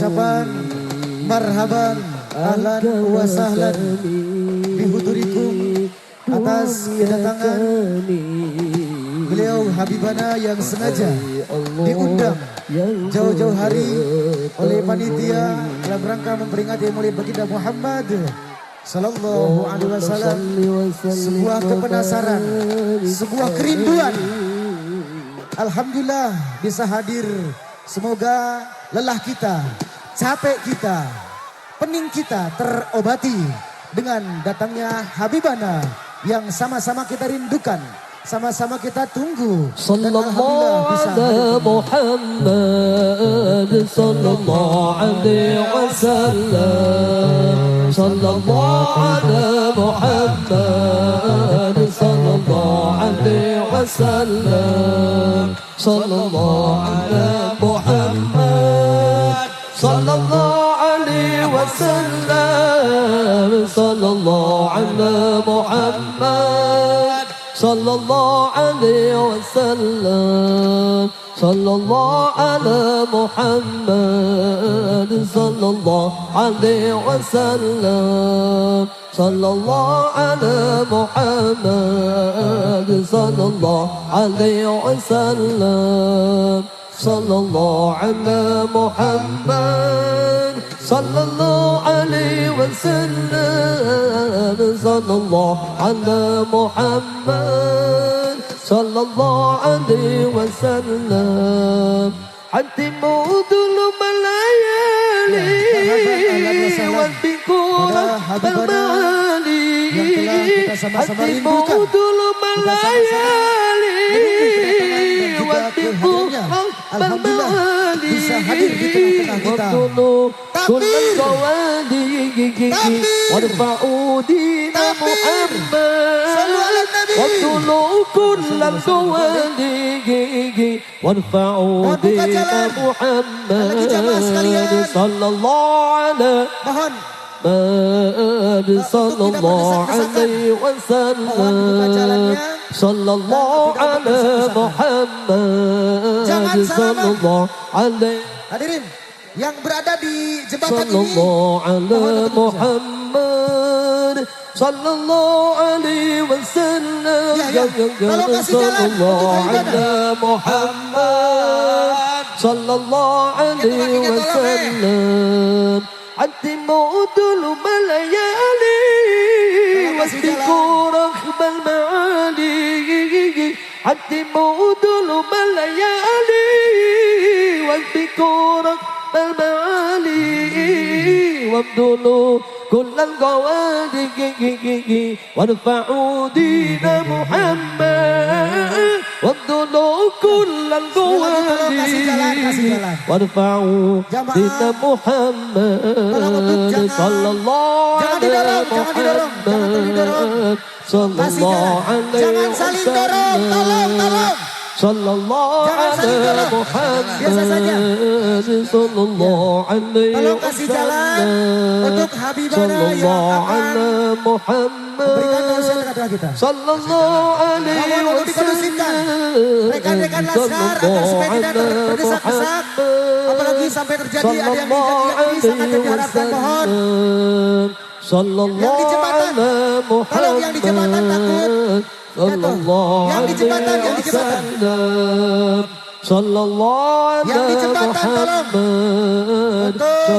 ucapan marhaban ahlan wa sahlan bihudurikum atas kedatangan beliau Habibana yang sengaja diundang jauh-jauh hari oleh panitia dalam rangka memperingati Maulid Baginda Muhammad Sallallahu Alaihi Wasallam. Sebuah kepenasaran, sebuah kerinduan. Alhamdulillah bisa hadir. Semoga lelah kita, capek kita, pening kita terobati dengan datangnya Habibana yang sama-sama kita rindukan, sama-sama kita tunggu. Sallallahu alaihi Muhammad, sallallahu alaihi wasallam, sallallahu alaihi Muhammad, sallallahu alaihi wasallam, sallallahu alaihi Muhammad, sallallahu alaihi wasallam, sallallahu alaihi Muhammad, sallallahu alaihi wasallam, sallallahu ala Muhammad, sallallahu alaihi wasallam, sallallahu ala Muhammad, sallallahu alaihi wasallam, sallallahu ala Muhammad, sallallahu alaihi wasallam, sallallahu ala Muhammad, sallallahu alaihi wasallam. Hatimu dulu melayani Wadbikura bermali. Hatimu dulu melayani Wadbikura bermali. Wadulu kulan kawadi Wadfa'u dina Muhammad. Wadulu kulan kawadi Wadfa'u dina Muhammad. Sallallahu alaihi Muhammad, sallallahu alaihi wasallam, sallallahu alaihi Muhammad, sallallahu alaihi. Hadirin yang berada di jembatan ini, sallallahu alaihi Muhammad, sallallahu alaihi wasallam, sallallahu alaihi Muhammad, sallallahu alaihi wasallam. Hatimu dulu melayani Wasbiku rakhbal ma'ali. Hatimu dulu melayani Wasbiku rakhbal ma'ali. Wabdulu kullal qawadi Wadfa'u dina Muhammad. Wabdulu kullal qawadi Wadfa'u dina Muhammad. Sallallahu alaihi Muhammad, sallallahu alaihi jangan saling dorong, tolong. sallallahu alaihi Muhammad, sallallahu alaihi Tolong kasih jalan untuk Habibana yang akan memberikan konsep kata kita. sallallahu alaihi Mohon dikondusifkan rekan-rekan laskar agar supaya tidak berdesak-desak, apalagi sampai terjadi ada yang ini sangat diharapkan. Mohon yang di jembatan, tolong yang di jembatan takut jatuh. Yang di jembatan, yang di jembatan. Sallallahu yang di jembatan tolong untuk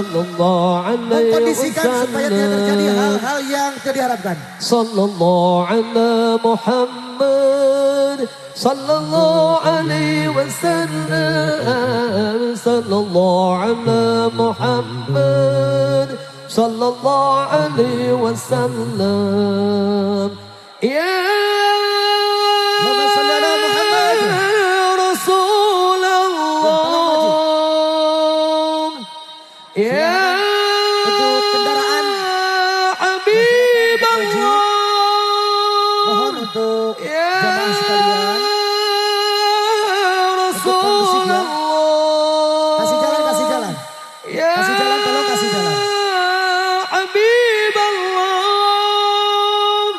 mengkondisikan supaya tidak terjadi hal-hal yang tidak diharapkan. Sallallahu ala Muhammad, sallallahu alaihi wasallam, sallallahu ala Muhammad, sallallahu alaihi wasallam. Ya Untuk kendaraan Habib Allah, mohon untuk jamaah sekalian Rasulullah, kasih jalan, kasih jalan, kasih jalan, tolong kasih jalan. Habib Allah,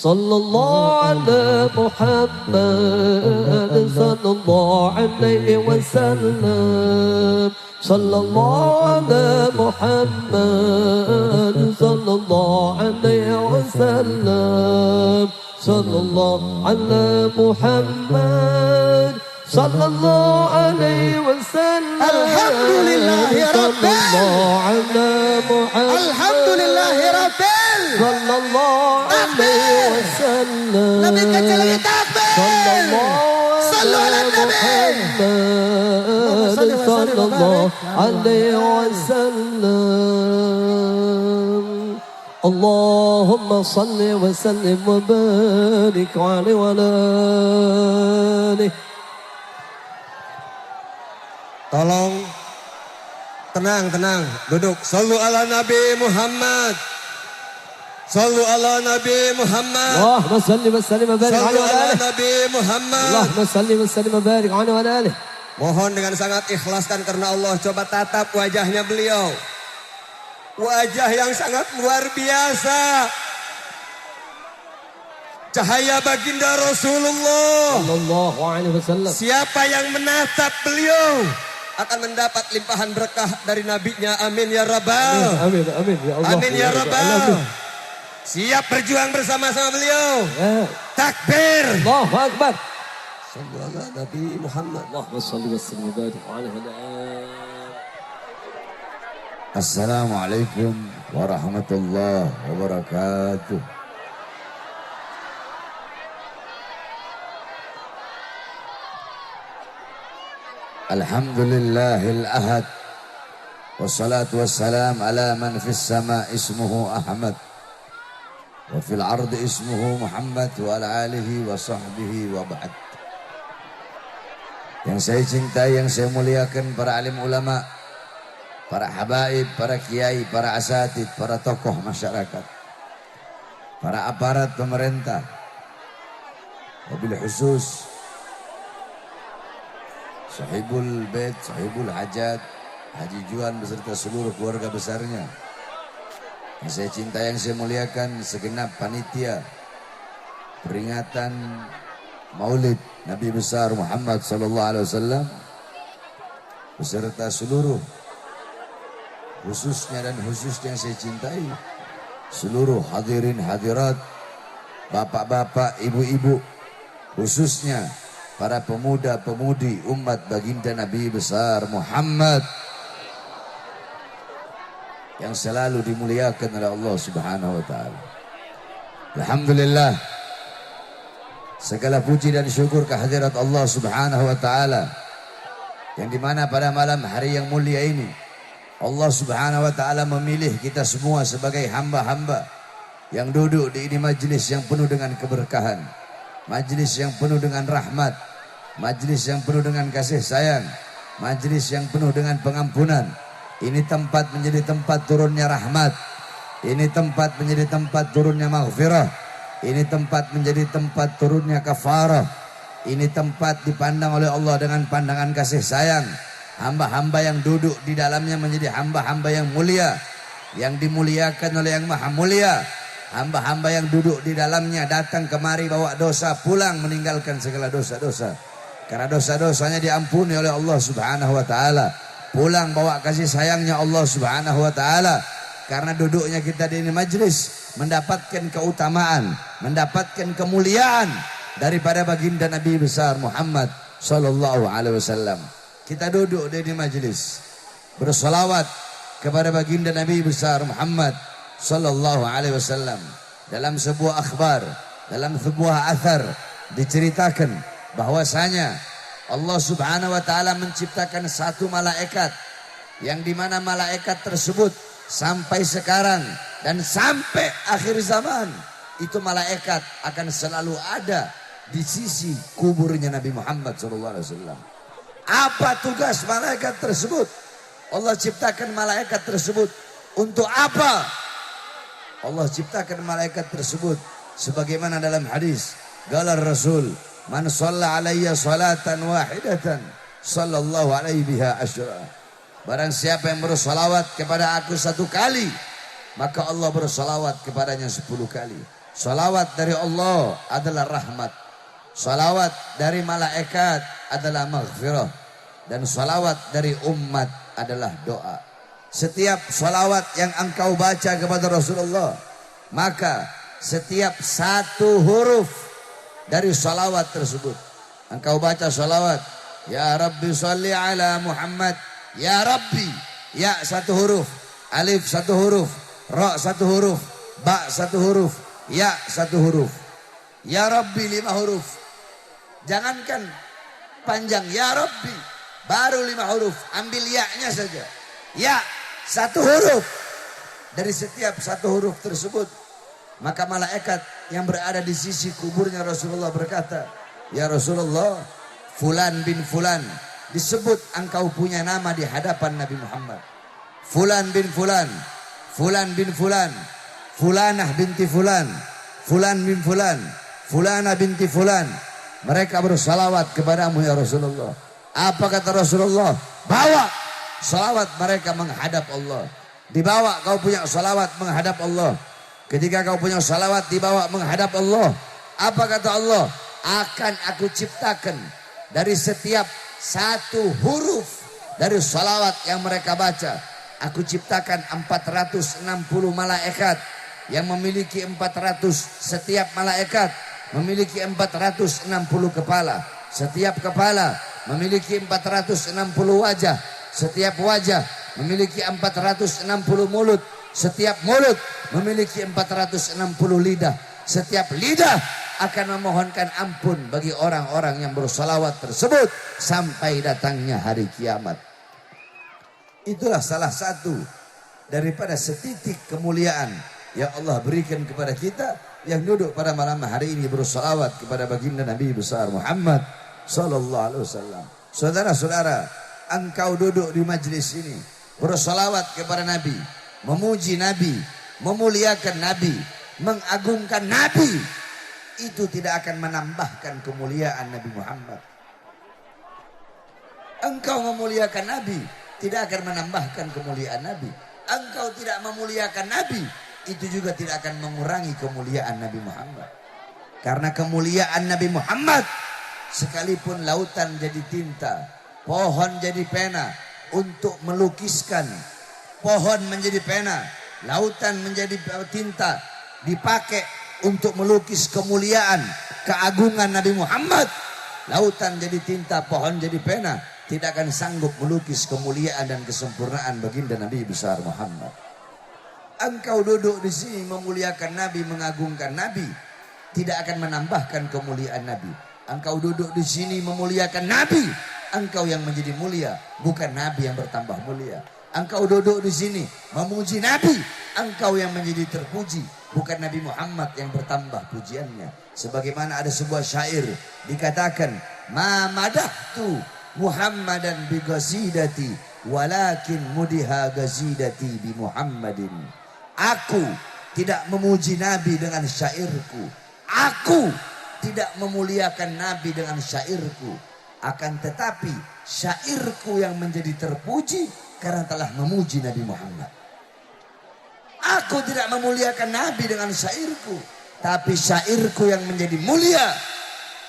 صلى الله على محمد صلى الله عليه وسلم صلى الله على محمد صلى الله عليه وسلم صلى الله على محمد صلى الله عليه وسلم الحمد لله رب الحمد لله رب صلى الله عليه وسلم Lebih kecil lagi takbir. صلى الله Sallu ala على Nabi. محمد صلى الله عليه وسلم اللهم صل وسلم وبارك عليه وعلى آله. Tolong tenang, duduk. Sallu ala Nabi Muhammad. Sallu ala Nabi Muhammad. اللهم صل وسلم وبارك عليه Sallu وعلى ala آله. Nabi Muhammad. اللهم صل وسلم وبارك عليه وعلى آله. Mohon dengan sangat ikhlaskan karena Allah, coba tatap wajahnya beliau. Wajah yang sangat luar biasa. Cahaya baginda Rasulullah. صلى الله عليه وسلم. Siapa yang menatap beliau akan mendapat limpahan berkah dari nabinya. Amin ya Rabbal. آمين آمين يا الله. Amin ya Rabbal. Siap berjuang bersama-sama beliau. Takbir. الله أكبر. Sallu ala Nabi Muhammad. اللهم صل وسلم وبارك عليه وعلى آله. Assalamualaikum warahmatullahi wabarakatuh. Alhamdulillahil ahad. Wassalatu wassalam ala man fis sama ismuhu Ahmad. Wa fil ardi ismuhu Muhammad wa ala alihi wa sahbihi wa ba'd. Yang saya cintai, yang saya muliakan para alim ulama, para habaib, para kiai, para asatid, para tokoh masyarakat, para aparat pemerintah, wabil khusus sahibul bait, sahibul hajat, Haji Juan beserta seluruh keluarga besarnya. Yang saya cintai, yang saya muliakan, segenap panitia peringatan Maulid Nabi besar Muhammad sallallahu alaihi wasallam beserta seluruh, khususnya dan khususnya yang saya cintai seluruh hadirin hadirat, bapak-bapak, ibu-ibu, khususnya para pemuda-pemudi umat baginda Nabi besar Muhammad yang selalu dimuliakan oleh Allah Subhanahu wa taala. Alhamdulillah, segala puji dan syukur kehadirat Allah Subhanahu wa taala yang dimana pada malam hari yang mulia ini Allah Subhanahu wa taala memilih kita semua sebagai hamba-hamba yang duduk di ini majlis yang penuh dengan keberkahan, majlis yang penuh dengan rahmat, majlis yang penuh dengan kasih sayang, majlis yang penuh dengan pengampunan. Ini tempat menjadi tempat turunnya rahmat, ini tempat menjadi tempat turunnya maghfirah, ini tempat menjadi tempat turunnya kafarah, ini tempat dipandang oleh Allah dengan pandangan kasih sayang. Hamba-hamba yang duduk di dalamnya menjadi hamba-hamba yang mulia, yang dimuliakan oleh yang maha mulia. Hamba-hamba yang duduk di dalamnya datang kemari bawa dosa, pulang meninggalkan segala dosa-dosa, karena dosa-dosanya diampuni oleh Allah Subhanahu wa taala. Pulang bawa kasih sayangnya Allah Subhanahu wa taala, karena duduknya kita di ini majlis mendapatkan keutamaan, mendapatkan kemuliaan daripada baginda Nabi besar Muhammad sallallahu alaihi wasallam. Kita duduk di ini majlis bersolawat kepada baginda Nabi besar Muhammad sallallahu alaihi wasallam. Dalam sebuah akhbar, dalam sebuah athar diceritakan bahwasanya Allah Subhanahu wa taala menciptakan satu malaikat yang dimana malaikat tersebut sampai sekarang dan sampai akhir zaman itu malaikat akan selalu ada di sisi kuburnya Nabi Muhammad SAW. Apa tugas malaikat tersebut? Allah ciptakan malaikat tersebut untuk apa? Allah ciptakan malaikat tersebut sebagaimana dalam hadis galar Rasul, man shalla alayya salatan wahidatan sallallahu alaihi biha asyra. Barang siapa yang bersolawat kepada aku satu kali, maka Allah bersolawat kepadanya 10 kali. Salawat dari Allah adalah rahmat. Salawat dari malaikat adalah maghfirah. Dan salawat dari umat adalah doa. Setiap salawat yang engkau baca kepada Rasulullah, maka setiap satu huruf dari salawat tersebut, engkau baca salawat, ya Rabbi salli ala Muhammad, ya Rabbi, ya satu huruf, alif satu huruf, ra satu huruf, ba satu huruf, ya satu huruf, ya Rabbi 5 huruf. Jangankan panjang, ya Rabbi baru 5 huruf, ambil ya-nya saja, ya satu huruf. Dari setiap satu huruf tersebut, maka malaikat yang berada di sisi kuburnya Rasulullah berkata, ya Rasulullah, fulan bin fulan, disebut engkau punya nama di hadapan Nabi Muhammad. Fulan bin fulan, fulan bin fulan, fulanah binti fulan, fulan bin fulan, fulana binti fulan. Mereka bersalawat kepadamu ya Rasulullah. Apa kata Rasulullah? Bawa salawat mereka menghadap Allah. Dibawa kau punya salawat menghadap Allah. Ketika kau punya salawat dibawa menghadap Allah, apa kata Allah? Akan aku ciptakan dari setiap satu huruf dari salawat yang mereka baca, aku ciptakan 460 malaikat yang memiliki 400, setiap malaikat memiliki 460 kepala. Setiap kepala memiliki 460 wajah. Setiap wajah memiliki 460 mulut. Setiap mulut memiliki 460 lidah. Setiap lidah akan memohonkan ampun bagi orang-orang yang bersalawat tersebut sampai datangnya hari kiamat. Itulah salah satu daripada setitik kemuliaan yang Allah berikan kepada kita yang duduk pada malam hari ini bersalawat kepada baginda Nabi besar Muhammad sallallahu alaihi wasallam. Saudara-saudara, engkau duduk di majlis ini bersalawat kepada Nabi, memuji Nabi, memuliakan Nabi, mengagungkan Nabi, itu tidak akan menambahkan kemuliaan Nabi Muhammad. Engkau memuliakan Nabi tidak akan menambahkan kemuliaan Nabi. Engkau tidak memuliakan Nabi, itu juga tidak akan mengurangi kemuliaan Nabi Muhammad. Karena kemuliaan Nabi Muhammad, sekalipun lautan jadi tinta, pohon jadi pena untuk melukiskan, pohon menjadi pena, lautan menjadi tinta, dipakai untuk melukis kemuliaan, keagungan Nabi Muhammad. Lautan jadi tinta, pohon jadi pena, tidak akan sanggup melukis kemuliaan dan kesempurnaan baginda Nabi besar Muhammad. Engkau duduk di sini memuliakan Nabi, mengagungkan Nabi, tidak akan menambahkan kemuliaan Nabi. Engkau duduk di sini memuliakan Nabi, engkau yang menjadi mulia, bukan Nabi yang bertambah mulia. Engkau duduk di sini memuji Nabi, engkau yang menjadi terpuji, bukan Nabi Muhammad yang bertambah pujiannya. Sebagaimana ada sebuah syair dikatakan, ma madahtu Muhammadan bi ghasidati walakin mudiha ghazidati bi Muhammadin. Aku tidak memuji Nabi dengan syairku. Aku tidak memuliakan Nabi dengan syairku. Akan tetapi syairku yang menjadi terpuji karena telah memuji Nabi Muhammad. Aku tidak memuliakan Nabi dengan syairku, tapi syairku yang menjadi mulia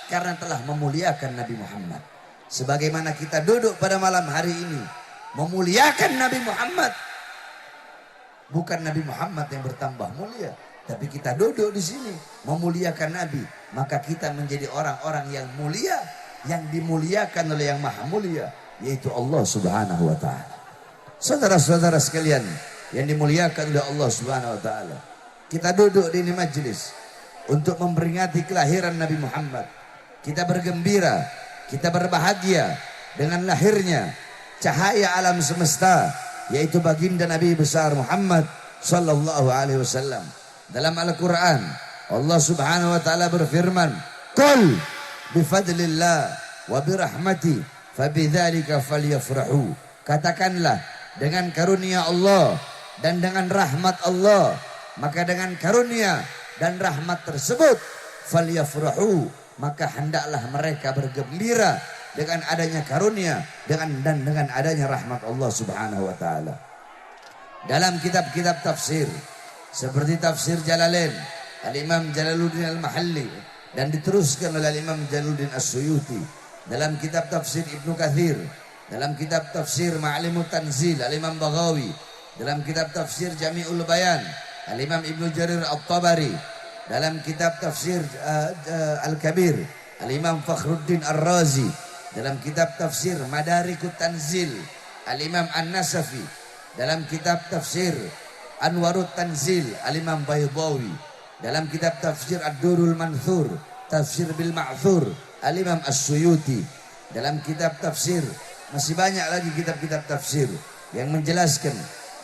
karena telah memuliakan Nabi Muhammad. Sebagaimana kita duduk pada malam hari ini memuliakan Nabi Muhammad, bukan Nabi Muhammad yang bertambah mulia, tapi kita duduk di sini memuliakan Nabi, maka kita menjadi orang-orang yang mulia, yang dimuliakan oleh yang maha mulia, yaitu Allah subhanahu wa ta'ala. Saudara-saudara sekalian yang dimuliakan oleh Allah subhanahu wa ta'ala, kita duduk di ini majlis untuk memperingati kelahiran Nabi Muhammad. Kita bergembira, kita berbahagia dengan lahirnya cahaya alam semesta, yaitu baginda Nabi besar Muhammad sallallahu alaihi wasallam. Dalam Al-Quran Allah subhanahu wa ta'ala berfirman, qul bifadlillah wa birahmati fabidzalika falyafrahu. Katakanlah, dengan karunia Allah dan dengan rahmat Allah, maka dengan karunia dan rahmat tersebut falyafrahu, maka hendaklah mereka bergembira dengan adanya karunia dan dengan adanya rahmat Allah subhanahu wa ta'ala. Dalam kitab-kitab tafsir seperti tafsir Jalalain, Al-Imam Jalaluddin Al-Mahalli dan diteruskan oleh Al-Imam Jalaluddin As-Suyuti dalam kitab tafsir Ibnu Katsir, dalam kitab tafsir Ma'alimut Tanzil Al-Imam Baghawi, dalam kitab tafsir Jami'ul Bayan Al-Imam Ibnu Jarir At-Tabari, dalam kitab tafsir Al-Kabir Al-Imam Fakhruddin Ar-Razi, dalam kitab tafsir Madarikut Tanzil Al-Imam An-Nasafi, dalam kitab tafsir Anwarut Tanzil Al-Imam Baydawi, dalam kitab tafsir Ad-Durul Manthur Tafsir bil Ma'thur Al-Imam As-Suyuti, dalam kitab tafsir masih banyak lagi kitab-kitab tafsir yang menjelaskan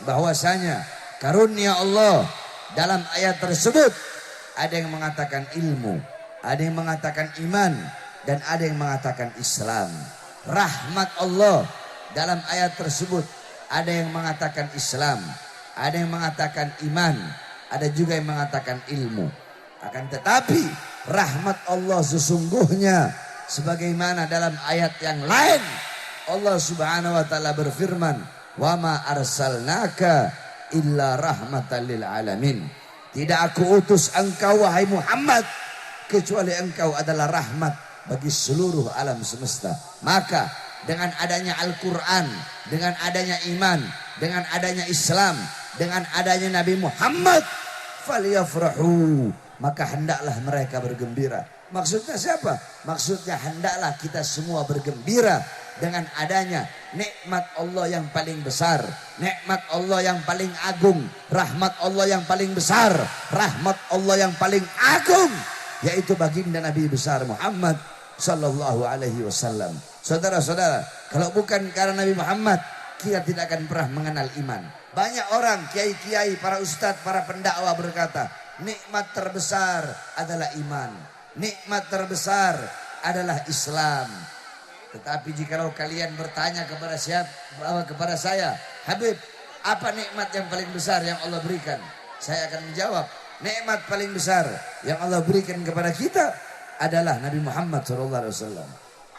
bahwasanya karunia Allah dalam ayat tersebut ada yang mengatakan ilmu, ada yang mengatakan iman, dan ada yang mengatakan Islam. Rahmat Allah dalam ayat tersebut ada yang mengatakan Islam, ada yang mengatakan iman, ada juga yang mengatakan ilmu. Akan tetapi rahmat Allah sesungguhnya sebagaimana dalam ayat yang lain Allah Subhanahu wa taala berfirman, "Wa ma arsalnaka illa rahmatan lil alamin." Tidak aku utus engkau wahai Muhammad kecuali engkau adalah rahmat bagi seluruh alam semesta. Maka dengan adanya Al-Quran, dengan adanya iman, dengan adanya Islam, dengan adanya Nabi Muhammad, falyafrahu, maka hendaklah mereka bergembira. Maksudnya siapa? Maksudnya hendaklah kita semua bergembira dengan adanya nikmat Allah yang paling besar, nikmat Allah yang paling agung, rahmat Allah yang paling besar, rahmat Allah yang paling agung, yaitu baginda Nabi besar Muhammad sallallahu alaihi wasallam. Saudara-saudara, kalau bukan karena Nabi Muhammad, kita tidak akan pernah mengenal iman. Banyak orang, kiai-kiai, para ustadz, para pendakwa berkata, nikmat terbesar adalah iman, nikmat terbesar adalah Islam. Tetapi jikalau kalian bertanya kepada kepada saya, Habib, apa nikmat yang paling besar yang Allah berikan? Saya akan menjawab, nikmat paling besar yang Allah berikan kepada kita adalah Nabi Muhammad SAW.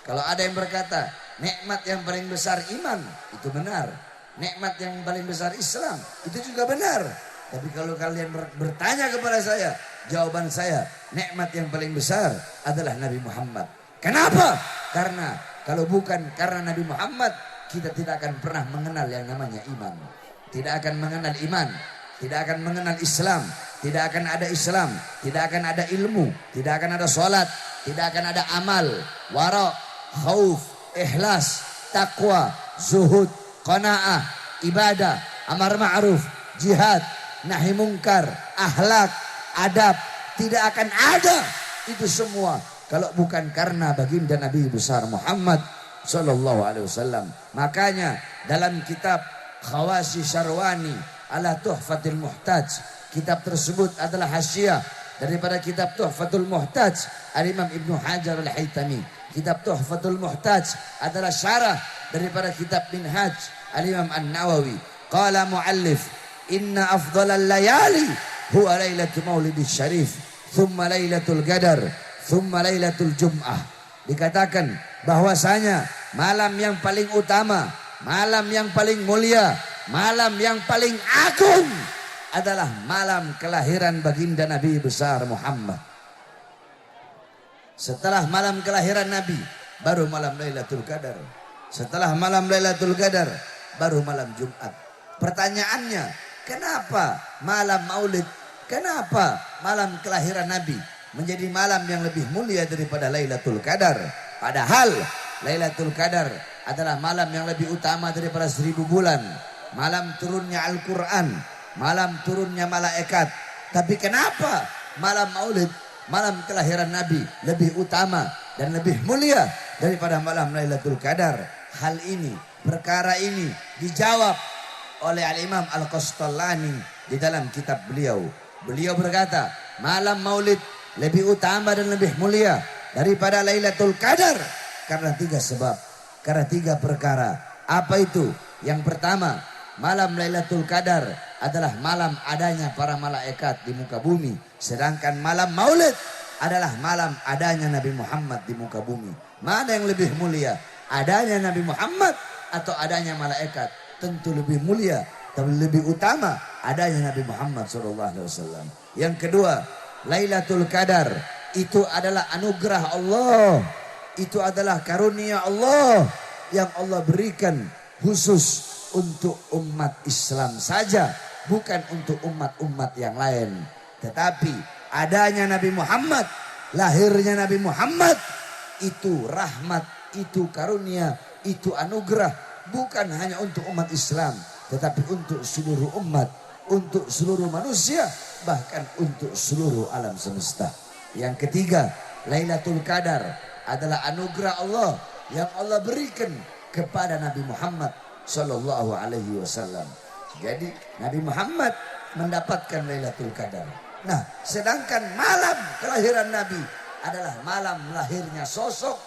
Kalau ada yang berkata nikmat yang paling besar iman, itu benar. Nikmat yang paling besar Islam, itu juga benar. Tapi kalau kalian bertanya kepada saya, jawaban saya, nikmat yang paling besar adalah Nabi Muhammad. Kenapa? Karena kalau bukan karena Nabi Muhammad, kita tidak akan pernah mengenal yang namanya iman. Tidak akan mengenal iman, tidak akan mengenal Islam, tidak akan ada Islam, tidak akan ada ilmu, tidak akan ada sholat, tidak akan ada amal, wara, khauf, ikhlas, taqwa, zuhud, qanaah, ibadah, amar ma'ruf, jihad, nahi mungkar, akhlak, adab, tidak akan ada itu semua kalau bukan karena baginda Nabi besar Muhammad sallallahu alaihi wasallam. Makanya dalam kitab Khawasi Syarwani ala Tuhfatul Muhtaj, kitab tersebut adalah hasyiah daripada kitab Tuhfatul Muhtaj Al-Imam Ibnu Hajar Al-Haytami. Kitab Tuhfatul Muhtaj adalah syarah daripada kitab Minhaj Al-Imam An-Nawawi. Qala muallif, inna afdhalal layali huwa lailatul maulidis syarif, thumma lailatul qadar, thumma lailatul jum'ah. Dikatakan bahwasanya malam yang paling utama, malam yang paling mulia, malam yang paling agung adalah malam kelahiran baginda Nabi besar Muhammad. Setelah malam kelahiran Nabi, baru malam Lailatul Qadar. Setelah malam Lailatul Qadar, baru malam Jumat. Pertanyaannya, kenapa malam Maulid, kenapa malam kelahiran Nabi menjadi malam yang lebih mulia daripada Lailatul Qadar? Padahal Lailatul Qadar adalah malam yang lebih utama daripada 1000 bulan. Malam turunnya Al-Quran, malam turunnya malaikat. Tapi kenapa malam Maulid, malam kelahiran Nabi lebih utama dan lebih mulia daripada malam Lailatul Qadar? Hal ini, perkara ini dijawab oleh Al-Imam Al-Qastallani di dalam kitab beliau. Beliau berkata, malam Maulid lebih utama dan lebih mulia daripada Lailatul Qadar karena 3 sebab, karena 3 perkara. Apa itu? Yang pertama, malam Lailatul Qadar adalah malam adanya para malaikat di muka bumi, sedangkan malam Maulid adalah malam adanya Nabi Muhammad di muka bumi. Mana yang lebih mulia? Adanya Nabi Muhammad atau adanya malaikat? Tentu lebih mulia, tapi lebih utama adanya Nabi Muhammad SAW. Yang kedua, Lailatul Qadar itu adalah anugerah Allah. Itu adalah karunia Allah yang Allah berikan khusus untuk umat Islam saja, bukan untuk umat-umat yang lain. Tetapi adanya Nabi Muhammad, lahirnya Nabi Muhammad itu rahmat, itu karunia, itu anugerah, bukan hanya untuk umat Islam, tetapi untuk seluruh umat, untuk seluruh manusia, bahkan untuk seluruh alam semesta. Yang ketiga, Lailatul Qadar adalah anugerah Allah yang Allah berikan kepada Nabi Muhammad Sallallahu Alaihi Wasallam. Jadi Nabi Muhammad mendapatkan Lailatul Qadar. Nah, sedangkan malam kelahiran Nabi adalah malam lahirnya sosok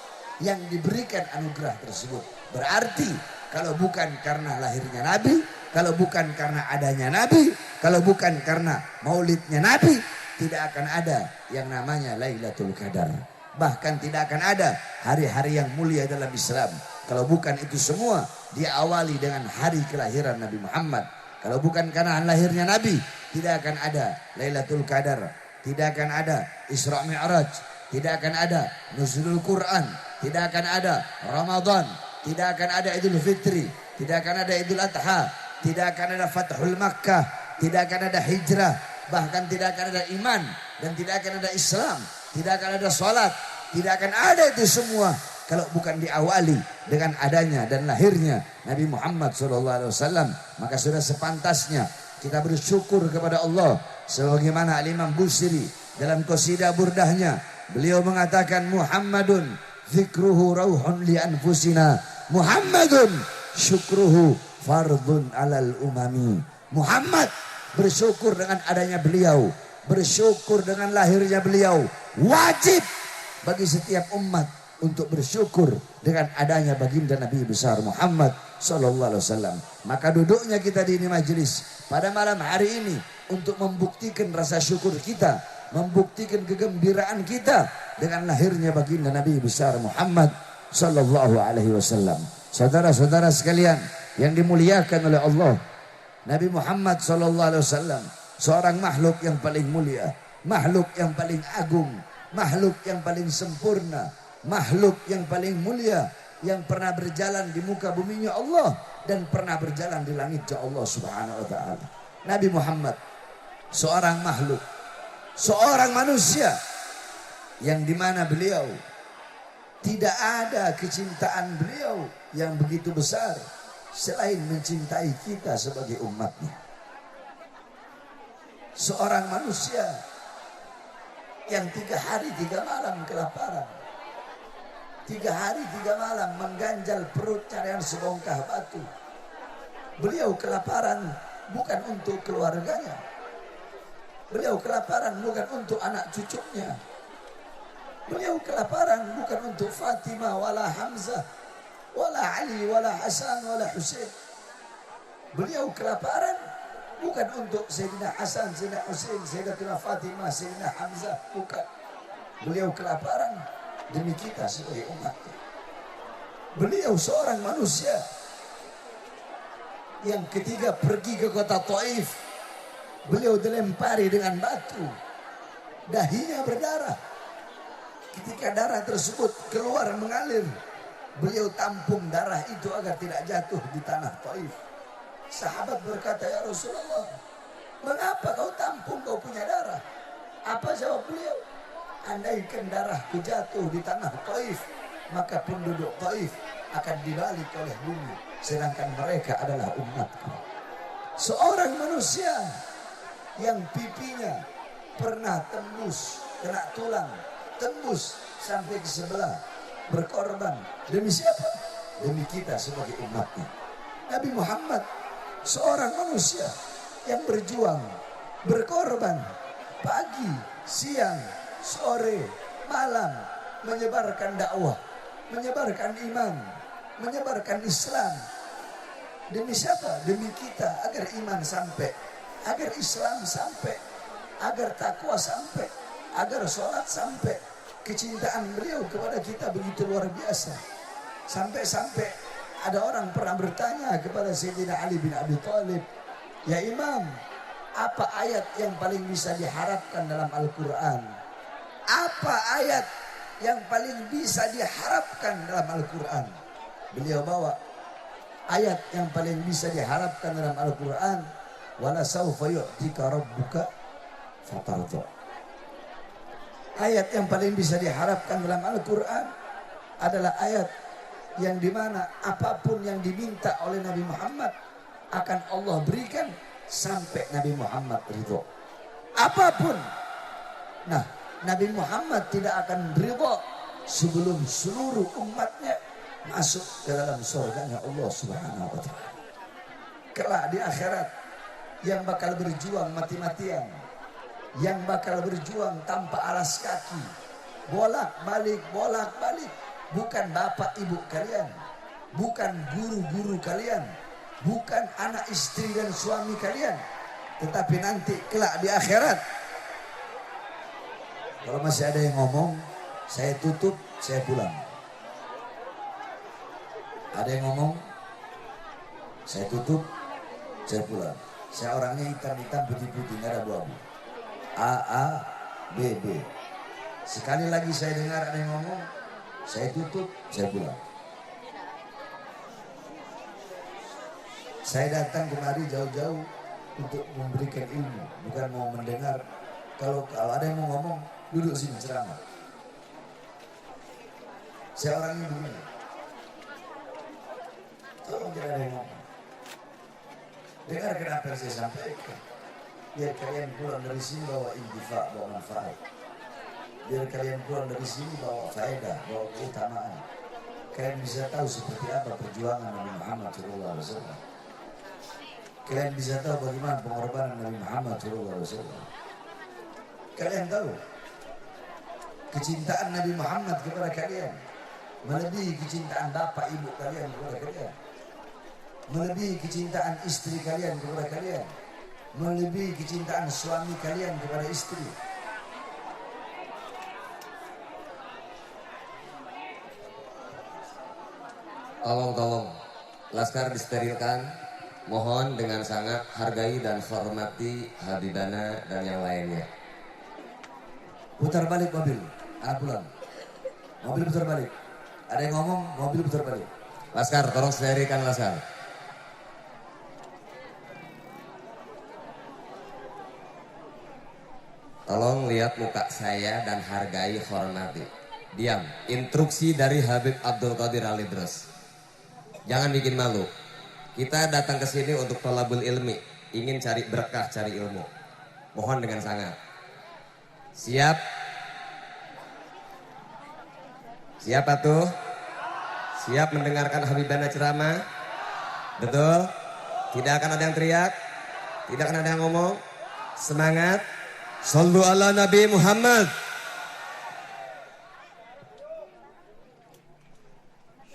yang diberikan anugerah tersebut. Berarti kalau bukan karena lahirnya Nabi, kalau bukan karena adanya Nabi, kalau bukan karena maulidnya Nabi, tidak akan ada yang namanya Lailatul Qadar. Bahkan tidak akan ada hari-hari yang mulia dalam Islam. Kalau bukan itu semua diawali dengan hari kelahiran Nabi Muhammad. Kalau bukan karena lahirnya Nabi, tidak akan ada Lailatul Qadar, tidak akan ada Isra Mi'raj, tidak akan ada Nuzulul Quran, tidak akan ada Ramadan, tidak akan ada Idul Fitri, tidak akan ada Idul Adha, tidak akan ada Fathul Makkah, tidak akan ada hijrah, bahkan tidak akan ada iman dan tidak akan ada Islam, tidak akan ada sholat, tidak akan ada itu semua kalau bukan diawali dengan adanya dan lahirnya Nabi Muhammad SAW. Maka sudah sepantasnya kita bersyukur kepada Allah. Sebagaimana Al-Imam Busiri dalam qasidah burdahnya, beliau mengatakan Muhammadun zikruhu rauhun li anfusina, Muhammadun syukruhu fardun alal umami. Muhammad, bersyukur dengan adanya beliau, bersyukur dengan lahirnya beliau, wajib bagi setiap umat untuk bersyukur dengan adanya baginda Nabi besar Muhammad Sallallahu Alaihi Wasallam. Maka duduknya kita di ini majelis pada malam hari ini untuk membuktikan rasa syukur kita, membuktikan kegembiraan kita dengan lahirnya baginda Nabi besar Muhammad Sallallahu Alaihi Wasallam. Saudara-saudara sekalian yang dimuliakan oleh Allah, Nabi Muhammad Sallallahu Alaihi Wasallam seorang makhluk yang paling mulia, makhluk yang paling agung, makhluk yang paling sempurna, makhluk yang paling mulia yang pernah berjalan di muka buminya Allah dan pernah berjalan di langitnya Allah Subhanahu wa taala. Nabi Muhammad seorang makhluk, seorang manusia yang dimana beliau tidak ada kecintaan beliau yang begitu besar selain mencintai kita sebagai umatnya. Seorang manusia yang 3 hari 3 malam kelaparan, 3 hari 3 malam mengganjal perut carian sebongkah batu. Beliau kelaparan bukan untuk keluarganya, beliau kelaparan bukan untuk anak cucunya, beliau kelaparan bukan untuk Fatimah wala Hamzah wala Ali wala Hasan wala Husain. Beliau kelaparan bukan untuk Sayyidina Hasan, Sayyidina Husain, Sayyidatina Fatimah, Sayyidina Hamzah, bukan. Beliau kelaparan demi kita sebagai umat. Beliau seorang manusia yang ketika pergi ke kota Taif, beliau dilempari dengan batu, dahinya berdarah. Ketika darah tersebut keluar mengalir, beliau tampung darah itu agar tidak jatuh di tanah Taif. Sahabat berkata, ya Rasulullah, mengapa kau tampung, kau punya darah? Apa jawab beliau? Andaikan darahku jatuh di tanah Taif, maka penduduk Taif akan dibalik oleh bumi, sedangkan mereka adalah umatku. Seorang manusia yang pipinya pernah tembus, kena tulang, tembus sampai ke sebelah, berkorban. Demi siapa? Demi kita sebagai umatnya. Nabi Muhammad seorang manusia yang berjuang, berkorban, pagi, siang, sore, malam, menyebarkan dakwah, menyebarkan iman, menyebarkan Islam. Demi siapa? Demi kita, agar iman sampai, agar Islam sampai, agar takwa sampai, agar sholat sampai. Kecintaan beliau kepada kita begitu luar biasa. Sampai-sampai ada orang pernah bertanya kepada Sayyidina Ali bin Abi Thalib, ya Imam, Apa ayat yang paling bisa diharapkan dalam Al-Quran? Apa ayat yang paling bisa diharapkan dalam Al-Quran? Beliau bawa ayat yang paling bisa diharapkan dalam Al-Quran. Wala sawfa yu'tika rabbuka fatarda. Ayat yang paling bisa diharapkan dalam Al-Quran adalah ayat yang dimana apapun yang diminta oleh Nabi Muhammad akan Allah berikan sampai Nabi Muhammad ridho. Apapun. Nah, Nabi Muhammad tidak akan ridho sebelum seluruh umatnya masuk ke dalam surganya Allah Subhanahu wa Ta'ala. Kelak di akhirat yang bakal berjuang mati-matian, yang bakal berjuang tanpa alas kaki, bolak-balik, bukan bapak ibu kalian, bukan guru-guru kalian, bukan anak istri dan suami kalian, tetapi nanti kelak di akhirat. Kalau masih ada yang ngomong, saya tutup, saya pulang. Ada yang ngomong, saya tutup, saya pulang. Saya orangnya hitam-hitam, putih-putih, nggak ada abu-abu. A, B, B. Sekali lagi saya dengar ada yang ngomong, saya tutup, saya pulang. Saya datang kemari jauh-jauh untuk memberikan ilmu, bukan mau mendengar. Kalau ada yang mau ngomong, duduk sini ceramah. Saya orangnya begini. Tolong jangan ada yang ngomong. Dengarkan apa yang saya sampaikan. Biar kalian pulang dari sini bawa intifa, bawa manfaat. Biar kalian pulang dari sini bawa faedah, bawa keutamaan. Kalian bisa tahu seperti apa perjuangan Nabi Muhammad SAW. Kalian bisa tahu bagaimana pengorbanan Nabi Muhammad SAW. Kalian tahu kecintaan Nabi Muhammad kepada kalian melebihi kecintaan bapak ibu kalian kepada kalian, melebihi kecintaan istri kalian kepada kalian, melebihi kecintaan suami kalian kepada istri. Tolong, Laskar disterilkan. Mohon dengan sangat hargai dan hormati Habibana dan yang lainnya. Putar balik mobil, anak pulang. Mobil putar balik. Ada yang ngomong, mobil putar balik. Laskar, tolong sterilkan Laskar. Tolong lihat muka saya dan hargai, hormati. Diam. Instruksi dari Habib Abdul Qadir Al-Idrus. Jangan bikin malu. Kita datang ke sini untuk thalabul ilmi, ingin cari berkah, cari ilmu. Mohon dengan sangat. Siap? Siapa tuh? Siap mendengarkan Habibana ceramah? Betul? Tidak akan ada yang teriak? Tidak akan ada yang ngomong? Semangat? Shallu ala Nabi Muhammad.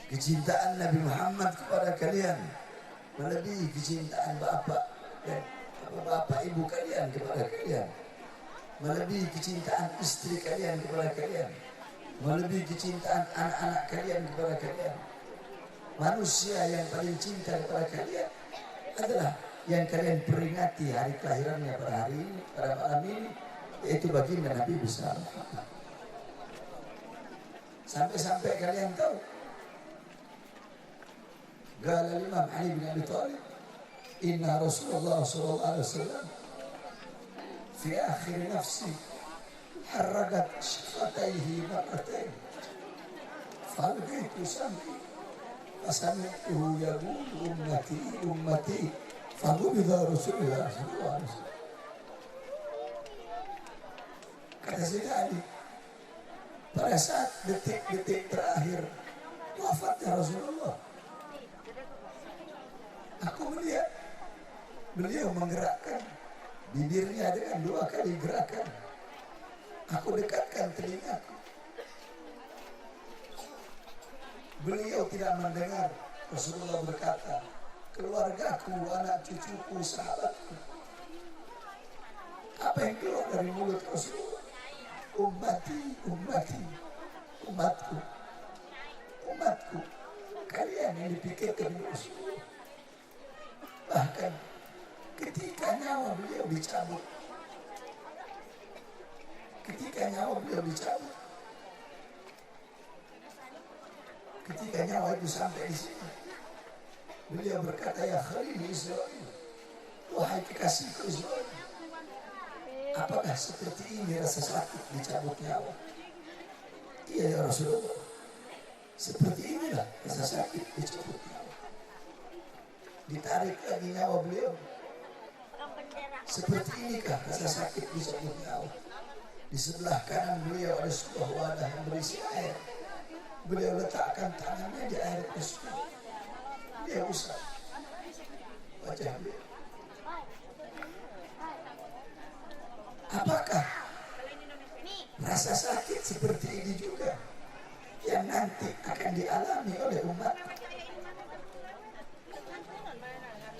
Kecintaan Nabi Muhammad kepada kalian melebihi kecintaan bapak dan bapak ibu kalian kepada kalian, melebihi kecintaan istri kalian kepada kalian, melebihi kecintaan anak-anak kalian kepada kalian. Manusia yang paling cinta kepada kalian adalah yang kalian peringati hari kelahirannya pada hari ini, pada malam ini, yaitu baginda Nabi besar. Sampai-sampai kalian tahu, qala Imam Ali bin Abi Thalib, inna Rasulullah sallallahu alaihi wasallam fi akhir nafsi harragat syafataihi marratain falqaitu sam'i fasami'tuhu yaqulu ummati faqubidha Rasulullah sallallahu alaihi wasallam. Kata Sayyidina Ali, pada saat detik-detik terakhir wafatnya Rasulullah, aku melihat beliau menggerakkan bibirnya dengan 2 kali gerakan. Aku dekatkan telingaku. Beliau tidak mendengar Rasulullah berkata, keluargaku, anak cucuku, sahabatku. Apa yang keluar dari mulut Rasulullah? Ummati, ummati, umatku, umatku. Kalian yang dipikirkan Rasulullah. Bahkan ketika nyawa beliau dicabut. Ketika nyawa beliau dicabut, ketika nyawa itu sampai di sini, beliau berkata, ya Khalil Israel, wahai kekasihku Israel, apakah seperti ini rasa sakit dicabut nyawa? Iya ya Rasulullah, seperti inilah rasa sakit dicabut nyawa. Ditarik lagi nyawa beliau. Seperti inikah rasa sakit dicabut nyawa? Di sebelah kanan beliau ada sebuah wadah yang berisi air. Beliau letakkan tangannya di air tersebut. Dia usap wajah beliau. Apakah rasa sakit seperti ini juga yang nanti akan dialami oleh umat?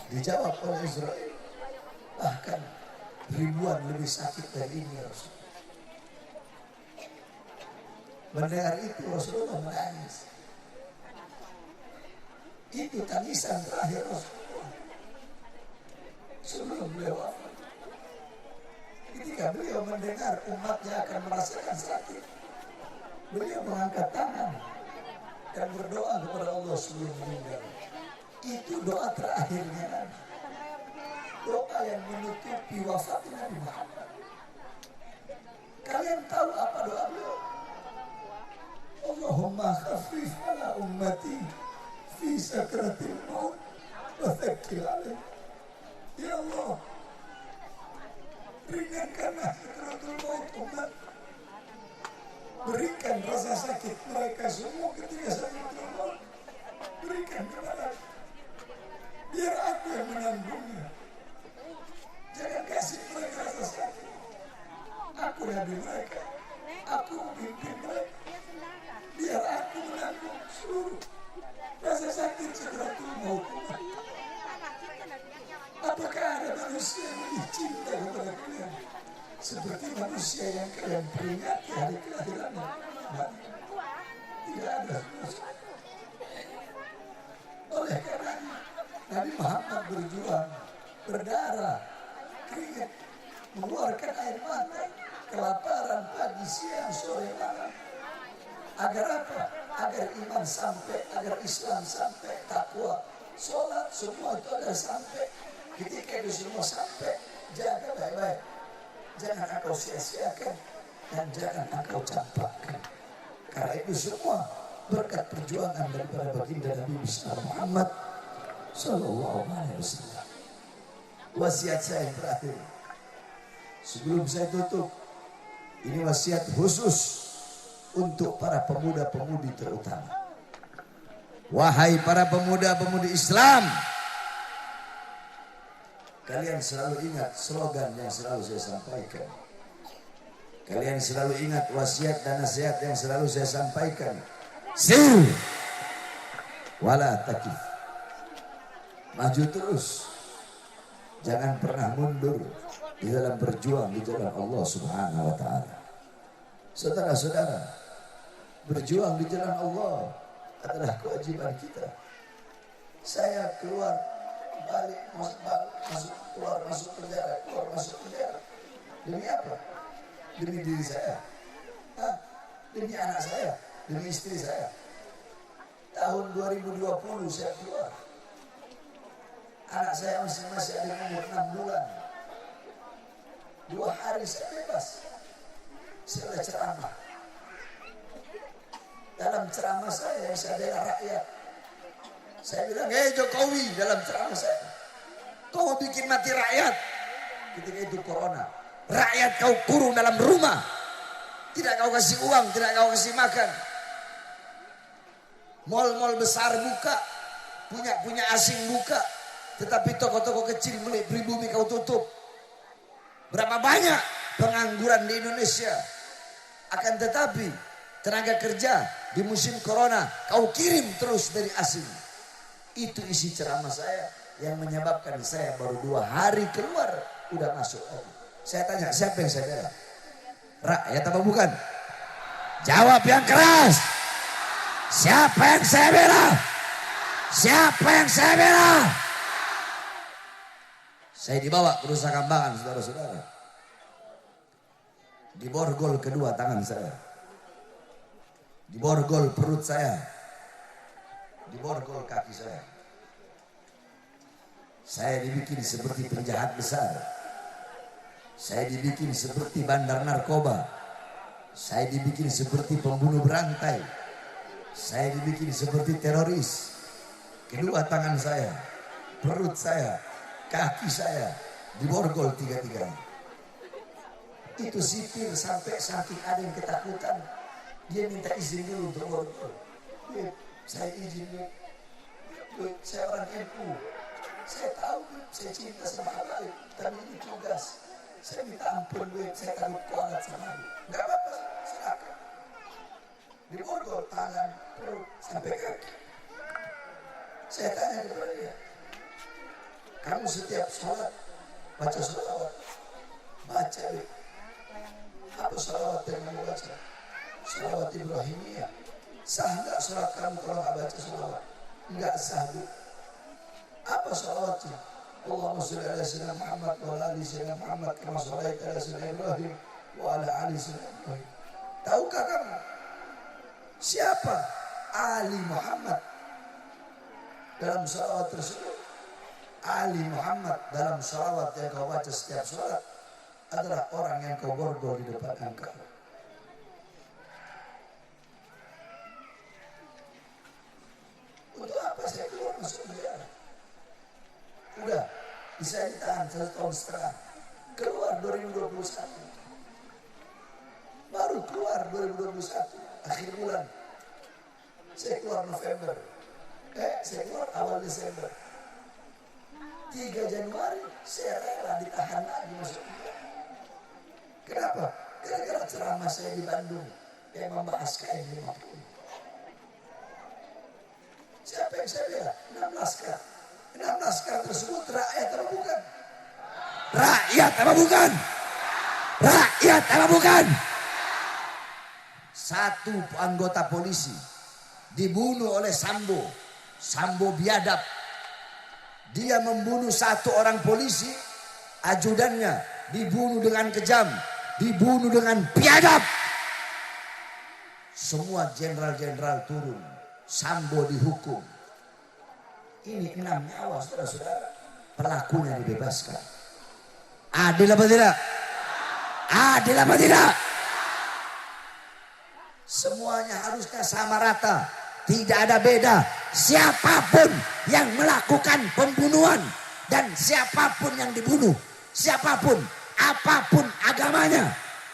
Dijawab oleh Israel, bahkan ribuan lebih sakit dari ini Rasul. Mendengar itu Rasulullah menangis. Itu tangisan terakhir Rasulullah sebelum beliau wafat. Ketika beliau mendengar umatnya akan merasakan sakit, beliau mengangkat tangan dan berdoa kepada Allah sebelum meninggal. Itu doa terakhirnya Nabi. Doa yang menutupi wafatnya Nabi Muhammad. Kalian tahu apa doa beliau? Allahumma khafif ala ummati fi sakratil maut wa thakkil alaih. Ya Allah, ringankanlah sakratul maut umat. Berikan rasa sakit mereka semua ketika sakratul maut. Berikan kepada aku, biar aku yang menanggungnya. Jangan kasih mereka rasa sakit. Aku nabi mereka, aku pimpin mereka. Biar aku menanggung seluruh rasa sakit sakratul maut umat. Apakah ada manusia yang lebih cinta kepada kalian seperti manusia yang kalian peringati hari kelahirannya? Tidak ada. Oleh karena Nabi Muhammad berjuang, berdarah, keringat, mengeluarkan air mata, kelaparan pagi, siang, sore, malam. Agar apa? Agar iman sampai, agar Islam sampai, takwa, sholat, semua itu agar sampai. Ketika itu semua sampai, jaga baik-baik. Jangan engkau sia-siakan dan jangan engkau campakkan. Karena itu semua berkat perjuangan daripada baginda Nabi Muhammad Sallallahu Alaihi Wasallam. Wasiat saya yang terakhir, sebelum saya tutup, ini wasiat khusus untuk para pemuda-pemudi terutama. Wahai para pemuda-pemudi Islam, kalian selalu ingat slogan yang selalu saya sampaikan. Kalian selalu ingat wasiat dan nasihat yang selalu saya sampaikan. Sir wala takif. Maju terus. Jangan pernah mundur di dalam berjuang di jalan Allah Subhanahu wa taala. Saudara-saudara, berjuang di jalan Allah adalah kewajiban kita. Saya keluar balik masuk keluar masuk penjara, keluar masuk penjara. Demi apa? Demi diri saya. Demi anak saya, demi istri saya. Tahun 2020 saya keluar. Anak saya masih ada umur 6 bulan. 2 hari saya bebas. Saya ceramah. Dalam ceramah saya adalah rakyat. Saya bilang, hei Jokowi, dalam ceramah saya, kau mau bikin mati rakyat. Ketika itu corona, rakyat kau kurung dalam rumah, tidak kau kasih uang, tidak kau kasih makan. Mal-mal besar buka, punya asing buka, tetapi toko-toko kecil milik pribumi kau tutup. Berapa banyak pengangguran di Indonesia? Akan tetapi tenaga kerja di musim corona kau kirim terus dari asing. Itu isi ceramah saya yang menyebabkan saya baru 2 hari keluar udah masuk lagi. Saya tanya, siapa yang saya bela? Rakyat apa bukan? Jawab yang keras. Siapa yang saya bela? Siapa yang saya bela? Saya dibawa ke Nusa Kambangan, saudara-saudara. Diborgol kedua tangan saya. Diborgol perut saya. Diborgol kaki saya. Saya dibikin seperti penjahat besar. Saya dibikin seperti bandar narkoba. Saya dibikin seperti pembunuh berantai. Saya dibikin seperti teroris. Kedua tangan saya, perut saya, kaki saya diborgol tiga-tiganya. Itu sipir sampai saking ada yang ketakutan. Dia minta izin dulu untuk borgol. Saya izin dulu. Saya orang NU. Saya tahu, saya cinta sama Habib. Tapi ini tugas. Saya minta ampun, saya takut kualat sama Habib. Enggak apa-apa, silakan. Diborgol tangan, perut, sampai kaki. Saya tanya kepada dia, kamu setiap sholat baca sholawat? Baca, Beb. Apa sholawat yang kamu baca? Sholawat Ibrahimiyah. Sah nggak sholat kamu kalau nggak baca sholawat? Nggak sah, Beb. Apa sholawatnya? Allahumma sholli ala sayyidina Muhammad wa ala ali sayyidina Muhammad kama shallaita ala sayyidina Ibrahim wa ala ali sayyidina Ibrahim. Tahukah kamu siapa Ali Muhammad dalam sholawat tersebut? Ali Muhammad dalam sholawat yang kau baca setiap sholat adalah orang yang kau borgol di depan engkau. Untuk apa saya keluar masuk penjara? Udah, bisa ditahan 1,5 tahun. Keluar 2021. Baru keluar 2021, akhir bulan. Saya keluar November. Saya keluar awal Desember. 3 Januari saya rela ditahan lagi masuk penjara. Kenapa? Gara-gara ceramah saya di Bandung yang membahas KM 50. Siapa yang saya bela? 6 laskar. 6 laskar tersebut rakyat apa bukan? Rakyat apa bukan? Rakyat apa bukan? Satu anggota polisi dibunuh oleh Sambo. Sambo biadab. Dia membunuh 1 orang polisi, ajudannya dibunuh dengan kejam, dibunuh dengan biadab. Semua jenderal-jenderal turun, Sambo dihukum. Ini 6 nyawa, saudara-saudara. Pelakunya dibebaskan. Adil apa tidak? Adil apa tidak? Semuanya harusnya sama rata. Tidak ada beda. Siapapun yang melakukan pembunuhan dan siapapun yang dibunuh, siapapun, apapun agamanya,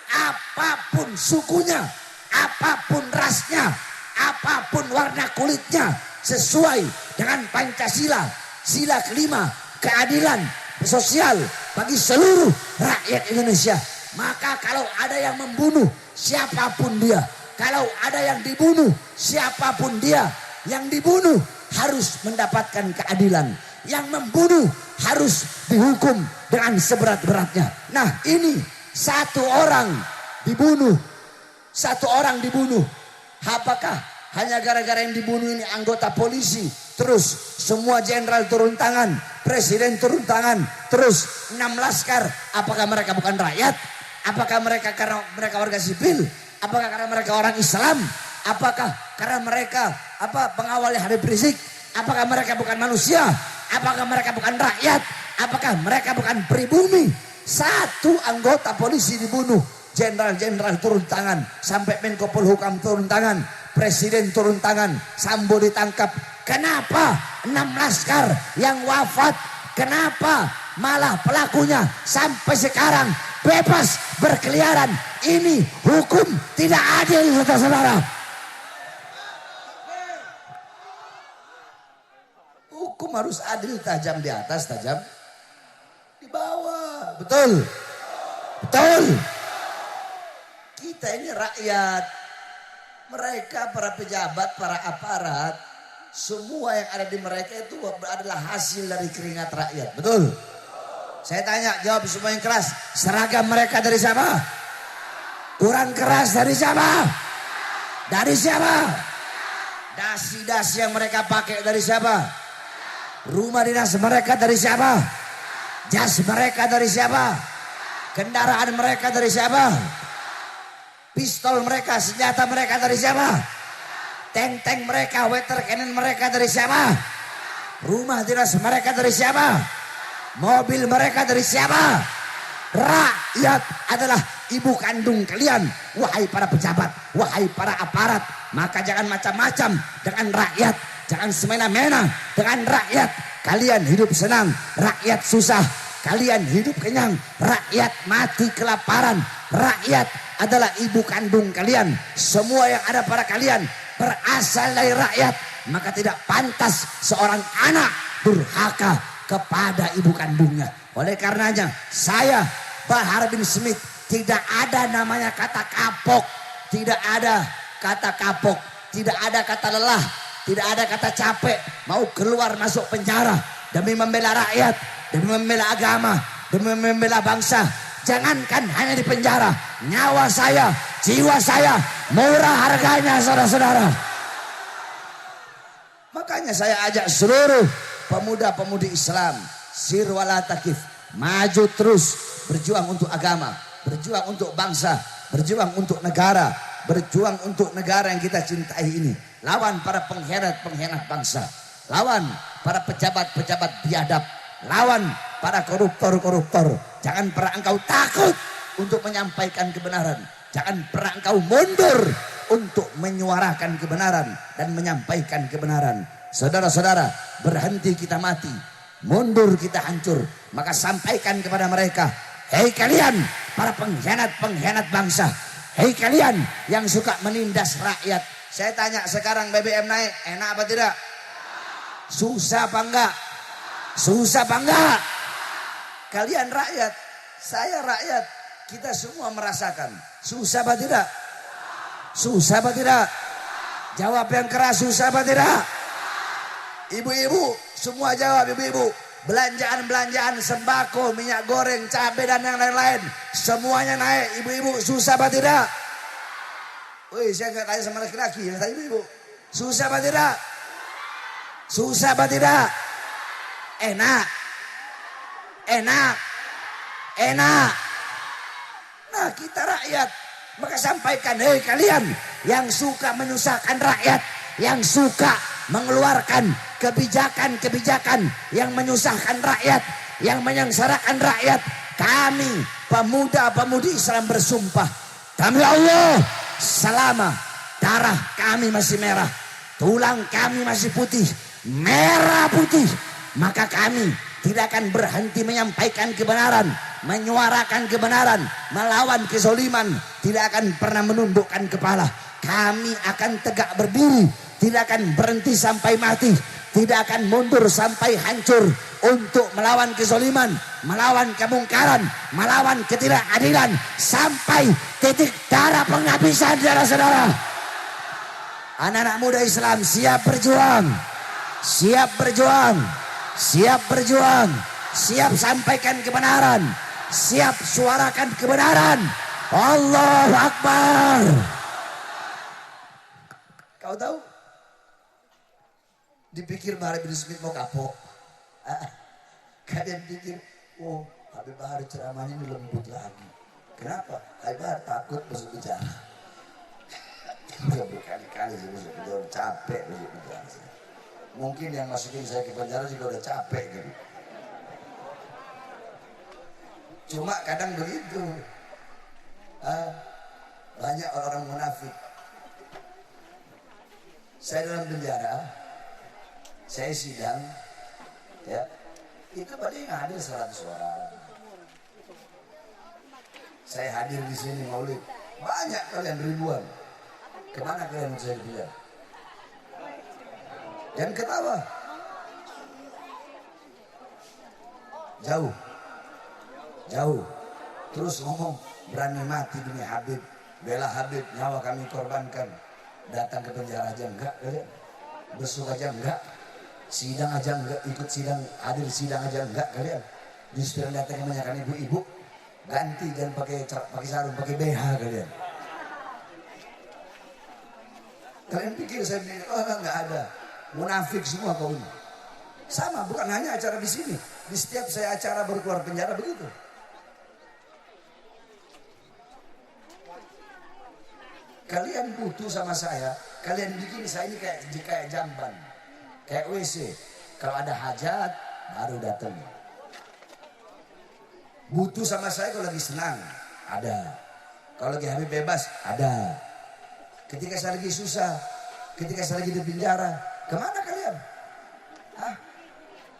apapun sukunya, apapun rasnya, apapun warna kulitnya, sesuai dengan Pancasila, sila kelima, keadilan sosial bagi seluruh rakyat Indonesia. Maka kalau ada yang membunuh, siapapun dia, kalau ada yang dibunuh, siapapun dia, yang dibunuh harus mendapatkan keadilan. Yang membunuh harus dihukum dengan seberat-beratnya. Nah, ini 1 orang dibunuh. 1 orang dibunuh. Apakah hanya gara-gara yang dibunuh ini anggota polisi? Terus semua jenderal turun tangan, presiden turun tangan, terus 6 laskar. Apakah mereka bukan rakyat? Apakah mereka karena mereka warga sipil? Apakah karena mereka orang Islam? Apakah karena mereka pengawalnya Habib Rizik? Apakah mereka bukan manusia? Apakah mereka bukan rakyat? Apakah mereka bukan pribumi? 1 anggota polisi dibunuh, jenderal-jenderal turun tangan, sampai Menko Polhukam turun tangan, presiden turun tangan, Sambo ditangkap. Kenapa 6 laskar yang wafat? Kenapa malah pelakunya sampai sekarang bebas berkeliaran? Ini hukum tidak adil, saudara-saudara. Hukum harus adil, tajam di atas, tajam di bawah. Betul? Betul? Kita ini rakyat. Mereka para pejabat, para aparat, semua yang ada di mereka itu adalah hasil dari keringat rakyat. Betul? Saya tanya, jawab semua yang keras. Seragam mereka dari siapa? Kurang keras dari siapa? Dari siapa? Dasi-dasi yang mereka pakai dari siapa? Rumah dinas mereka dari siapa? Jas mereka dari siapa? Kendaraan mereka dari siapa? Pistol mereka, senjata mereka dari siapa? Tank-tank mereka, water cannon mereka dari siapa? Rumah dinas mereka dari siapa? Mobil mereka dari siapa? Rakyat adalah ibu kandung kalian. Wahai para pejabat, wahai para aparat, maka jangan macam-macam dengan rakyat. Jangan semena-mena dengan rakyat. Kalian hidup senang, rakyat susah. Kalian hidup kenyang, rakyat mati kelaparan. Rakyat adalah ibu kandung kalian. Semua yang ada pada kalian berasal dari rakyat. Maka tidak pantas seorang anak durhaka kepada ibu kandungnya. Oleh karenanya saya Bahar bin Smith, tidak ada namanya kata kapok. Tidak ada kata kapok. Tidak ada kata lelah. Tidak ada kata capek. Mau keluar masuk penjara demi membela rakyat, demi membela agama, demi membela bangsa. Jangankan hanya di penjara, nyawa saya, jiwa saya murah harganya, saudara-saudara. Makanya saya ajak seluruh pemuda-pemudi Islam, sir wala takif, maju terus, berjuang untuk agama, berjuang untuk bangsa, berjuang untuk negara, berjuang untuk negara yang kita cintai ini. Lawan para pengkhianat-pengkhianat bangsa, lawan para pejabat-pejabat biadab, lawan para koruptor-koruptor. Jangan pernah engkau takut untuk menyampaikan kebenaran. Jangan pernah engkau mundur untuk menyuarakan kebenaran dan menyampaikan kebenaran. Saudara-saudara, berhenti kita mati, mundur kita hancur. Maka sampaikan kepada mereka, hei kalian para pengkhianat-pengkhianat bangsa, hei kalian yang suka menindas rakyat. Saya tanya sekarang, BBM naik, enak apa tidak? Susah apa enggak? Susah apa enggak? Kalian rakyat, saya rakyat, kita semua merasakan. Susah apa tidak? Susah apa tidak? Jawab yang keras, susah apa tidak? Ibu-ibu, semua jawab ibu-ibu. Belanjaan-belanjaan sembako, minyak goreng, cabai dan yang lain-lain, semuanya naik. Ibu-ibu, susah apa tidak? Wih, saya nggak tanya sama laki-laki, tanya ibu-ibu. Susah apa tidak? Susah apa tidak? Enak. Enak. Enak. Nah, kita rakyat, maka sampaikan, hei kalian yang suka menyusahkan rakyat, yang suka mengeluarkan kebijakan-kebijakan yang menyusahkan rakyat, yang menyengsarakan rakyat. Kami pemuda-pemudi Islam bersumpah, demi Allah, selama darah kami masih merah, tulang kami masih putih, merah putih, maka kami tidak akan berhenti menyampaikan kebenaran, menyuarakan kebenaran, melawan kezoliman, tidak akan pernah menundukkan kepala. Kami akan tegak berdiri, tidak akan berhenti sampai mati, tidak akan mundur sampai hancur untuk melawan kezoliman, melawan kemungkaran, melawan ketidakadilan sampai titik darah penghabisan, saudara-saudara. Anak-anak muda Islam siap berjuang, siap berjuang, siap berjuang, siap sampaikan kebenaran, siap suarakan kebenaran. Allahu Akbar. Kau tahu? Dipikir Bahar bin Smith mau kapok. Kalian pikir, oh Habib Bahar ceramahnya ini lembut lagi. Kenapa? Habib Bahar takut masuk bicara. Udah berkali-kali saya masuk penjara, capek masuk penjara. Mungkin yang masukin saya ke penjara juga udah capek gitu. Cuma kadang begitu. Banyak orang munafik. Saya dalam penjara, saya sidang, ya, itu paling hadir 100 orang. Saya hadir di sini maulid, banyak kalian ribuan. Kemana kalian saya bilang? Jangan ketawa. Jauh, jauh. Terus ngomong berani mati demi Habib, bela Habib, nyawa kami korbankan. Datang ke penjara aja enggak, kalian? Besuk aja enggak, sidang aja enggak, ikut sidang, hadir sidang aja enggak kalian? Justru yang datang kebanyakan ibu-ibu, ganti dan pakai sarung, pakai BH kalian. Kalian pikir saya bilang, oh enggak ada, munafik semua kau ini. Sama, bukan hanya acara di sini, Di setiap saya acara baru keluar penjara begitu. Kalian butuh sama saya, kalian bikin saya ini kayak jamban, kayak WC. Kalau ada hajat baru datang. Butuh sama saya kalau lagi senang, ada. Kalau lagi habis bebas, ada. Ketika saya lagi susah, ketika saya lagi di penjara, kemana kalian? Hah?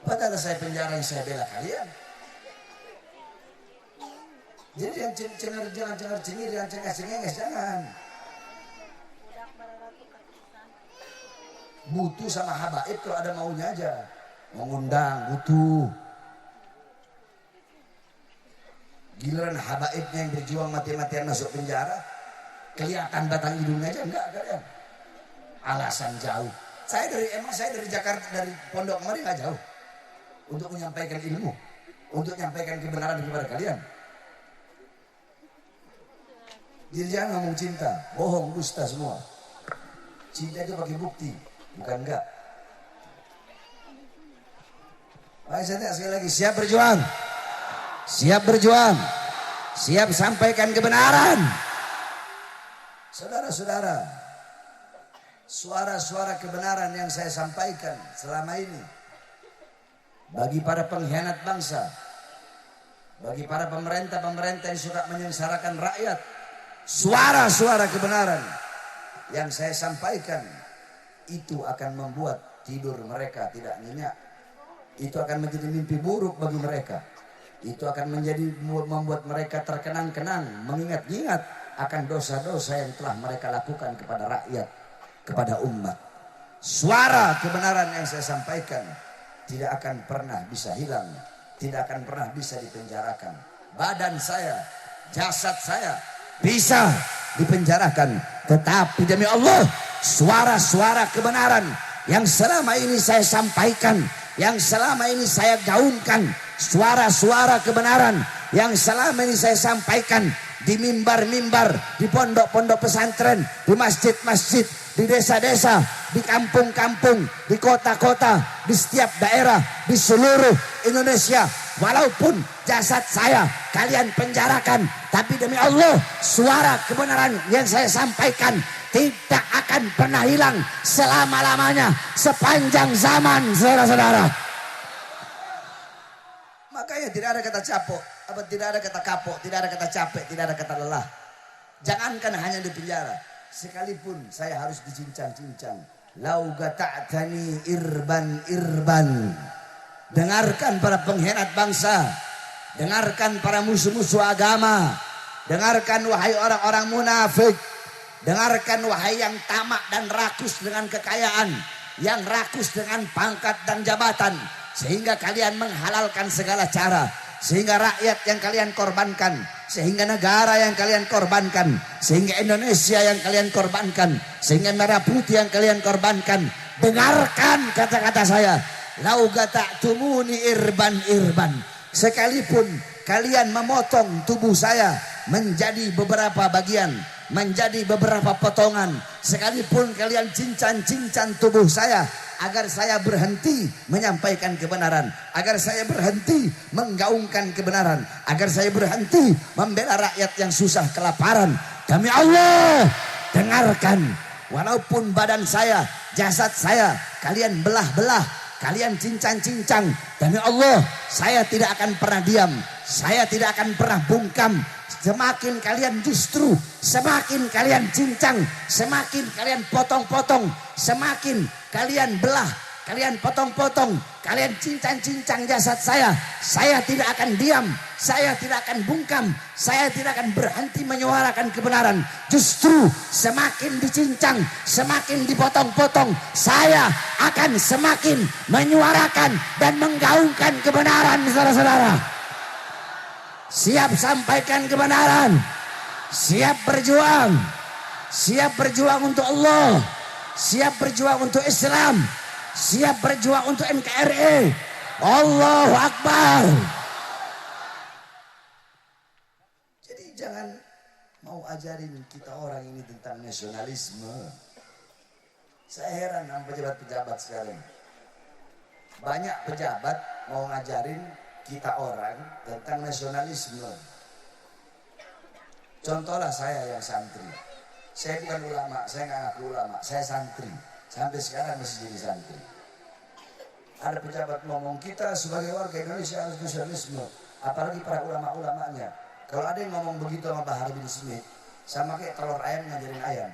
Padahal saya penjara yang saya bela kalian. Jadi yang jangan cengir, yang cengas-cengenges, jangan. Butuh sama habaib kalau ada maunya aja. Mengundang, butuh. Giliran habaibnya yang berjuang mati-matian masuk penjara, kelihatan batang hidungnya aja enggak kalian. Alasan jauh. Saya dari Jakarta, dari pondok kemarin nggak jauh untuk menyampaikan ilmu, untuk menyampaikan kebenaran kepada kalian. Jadi jangan ngomong cinta, bohong, dusta semua. Cinta itu pakai bukti, bukan enggak. Baik, saya sekali lagi, siap berjuang. Siap berjuang. Siap sampaikan kebenaran. Saudara-saudara, suara-suara kebenaran yang saya sampaikan selama ini bagi para pengkhianat bangsa, bagi para pemerintah-pemerintah yang suka menyengsarakan rakyat, suara-suara kebenaran yang saya sampaikan itu akan membuat tidur mereka tidak nyenyak. Itu akan menjadi mimpi buruk bagi mereka. Itu akan membuat mereka terkenang-kenang, mengingat-ingat akan dosa-dosa yang telah mereka lakukan kepada rakyat, kepada umat. Suara kebenaran yang saya sampaikan tidak akan pernah bisa hilang, tidak akan pernah bisa dipenjarakan. Badan saya, jasad saya bisa dipenjarakan, tetapi demi Allah, suara-suara kebenaran yang selama ini saya sampaikan, yang selama ini saya gaungkan, suara-suara kebenaran yang selama ini saya sampaikan di mimbar-mimbar, di pondok-pondok pesantren, di masjid-masjid, di desa-desa, di kampung-kampung, di kota-kota, di setiap daerah, di seluruh Indonesia. Walaupun jasad saya kalian penjarakan, tapi demi Allah, suara kebenaran yang saya sampaikan tidak akan pernah hilang selama-lamanya, sepanjang zaman, saudara-saudara. Makanya tidak ada kata capok, tidak ada kata kapok, tidak ada kata capek, tidak ada kata lelah. Jangankan hanya di penjara, sekalipun saya harus dicincang-cincang. Lau gata'tani irban. Dengarkan para pengkhianat bangsa, dengarkan para musuh-musuh agama, dengarkan wahai orang-orang munafik, dengarkan wahai yang tamak dan rakus dengan kekayaan, yang rakus dengan pangkat dan jabatan, sehingga kalian menghalalkan segala cara, sehingga rakyat yang kalian korbankan, sehingga negara yang kalian korbankan, sehingga Indonesia yang kalian korbankan, sehingga merah putih yang kalian korbankan. Dengarkan kata-kata saya. Lau gata'tumuni irban. Sekalipun kalian memotong tubuh saya menjadi beberapa bagian, menjadi beberapa potongan, sekalipun kalian cincang-cincang tubuh saya agar saya berhenti menyampaikan kebenaran, agar saya berhenti menggaungkan kebenaran, agar saya berhenti membela rakyat yang susah kelaparan, demi Allah, dengarkan. Walaupun badan saya, jasad saya kalian belah-belah, kalian cincang-cincang, demi Allah, saya tidak akan pernah diam, saya tidak akan pernah bungkam. Semakin kalian justru, semakin kalian cincang, semakin kalian potong-potong, semakin kalian belah, kalian potong-potong, kalian cincang-cincang jasad saya tidak akan diam, saya tidak akan bungkam, saya tidak akan berhenti menyuarakan kebenaran. Justru semakin dicincang, semakin dipotong-potong, saya akan semakin menyuarakan dan menggaungkan kebenaran, saudara-saudara. Siap sampaikan kebenaran, siap berjuang untuk Allah, siap berjuang untuk Islam, siap berjuang untuk NKRI. Allahu Akbar. Jadi jangan mau ajarin kita orang ini tentang nasionalisme. Saya heran sama pejabat-pejabat sekarang. Banyak pejabat mau ngajarin kita orang tentang nasionalisme. Contohlah saya yang santri. Saya bukan ulama, saya nggak ngaku ulama, saya santri. Sampai sekarang masih jadi santri. Ada pejabat ngomong kita sebagai warga Indonesia harus nasionalisme. Apalagi para ulama-ulamanya. Kalau ada yang ngomong begitu sama Bahar bin Smith, sama kayak telur ayam ngajarin ayam.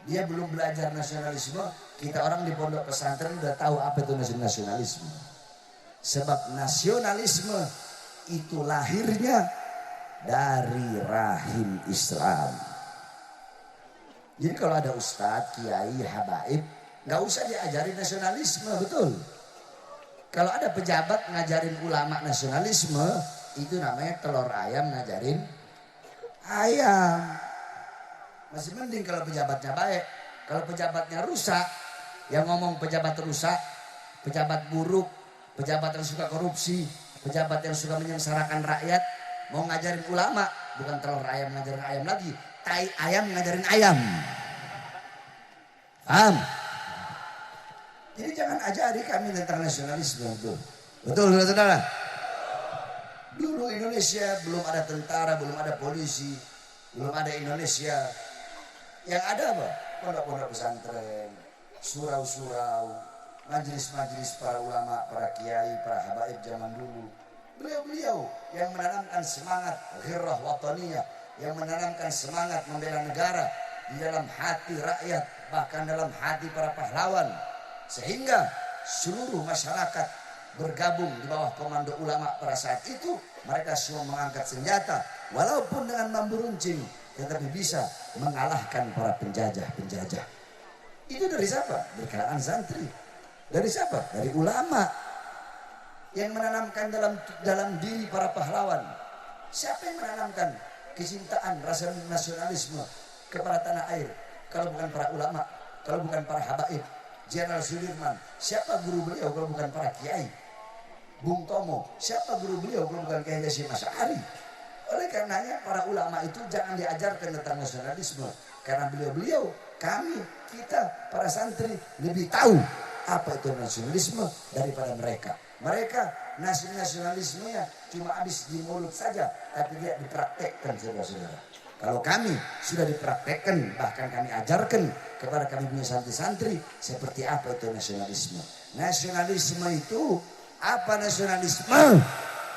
Dia belum belajar nasionalisme, kita orang di pondok pesantren udah tahu apa itu nasionalisme. Sebab nasionalisme itu lahirnya dari rahim Islam. Jadi kalau ada ustadz, kiai, habaib, nggak usah diajarin nasionalisme, betul. Kalau ada pejabat ngajarin ulama nasionalisme, itu namanya telur ayam ngajarin ayam. Masih mending kalau pejabatnya baik. Kalau pejabatnya rusak, yang ngomong pejabat rusak, pejabat buruk, pejabat yang suka korupsi, pejabat yang suka menyengsarakan rakyat, mau ngajarin ulama, bukan telur ayam ngajarin ayam lagi, tai ayam ngajarin ayam. Paham? Jadi jangan ajari kami tentang nasionalisme itu. Betul, saudara? Dulu Indonesia belum ada tentara, belum ada polisi, belum ada Indonesia. Yang ada apa? Pondok-pondok pesantren, surau-surau, majelis-majelis para ulama, para kiai, para habaib zaman dulu. Beliau-beliau yang menanamkan semangat ghirrah wataniyah, yang menanamkan semangat membela negara di dalam hati rakyat, bahkan dalam hati para pahlawan. Sehingga seluruh masyarakat bergabung di bawah komando ulama pada saat itu. Mereka semua mengangkat senjata, walaupun dengan bambu runcing, tetapi bisa mengalahkan para penjajah-penjajah. Itu dari siapa? Dari kalangan santri. Dari siapa? Dari ulama yang menanamkan dalam diri para pahlawan. Siapa yang menanamkan kecintaan, rasa nasionalisme kepada tanah air? Kalau bukan para ulama, kalau bukan para habaib, Jenderal Sudirman, siapa guru beliau kalau bukan para kiai? Bung Tomo, siapa guru beliau kalau bukan Kiai Hasyim Asy'ari? Oleh karenanya para ulama itu jangan diajarkan tentang nasionalisme. Karena beliau-beliau, kami, kita, para santri lebih tahu apa itu nasionalisme daripada mereka. Mereka nasionalismenya cuma habis di mulut saja, tapi tidak dipraktekkan, saudara-saudara. Kalau kami sudah dipraktekkan, bahkan kami ajarkan kepada kami punya santri-santri seperti apa itu nasionalisme. Nasionalisme itu apa nasionalisme?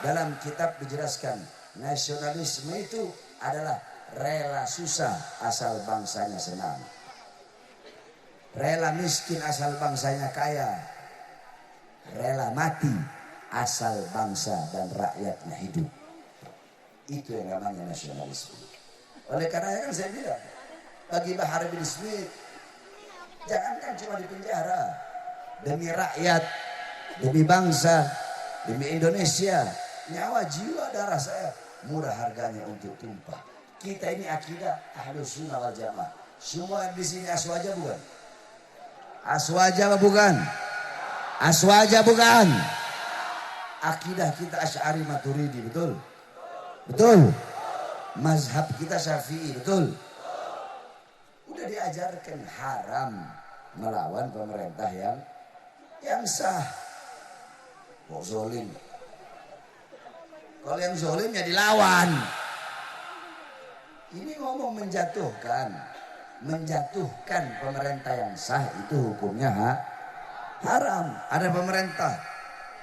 Dalam kitab dijelaskan, nasionalisme itu adalah rela susah asal bangsanya senang. Rela miskin asal bangsanya kaya. Rela mati asal bangsa dan rakyatnya hidup. Itu yang namanya nasionalisme. Oleh karena kan saya bilang, bagi Bahar bin Smith, jangankan cuma di penjara, demi rakyat, demi bangsa, demi Indonesia, nyawa jiwa darah saya murah harganya untuk tumpah. Kita ini akidah Ahlus Sunnah wal Jamaah. Semua di sini aswaja bukan? Aswaja apa bukan? Aswaja bukan? Akidah kita Asy'ari Maturidi, betul? Betul. Mazhab kita Syafi'i, betul? Udah diajarkan haram melawan pemerintah yang sah. Kok zolim? Kalau yang zolim ya dilawan. Ini ngomong menjatuhkan pemerintah yang sah itu hukumnya haram. Ada pemerintah,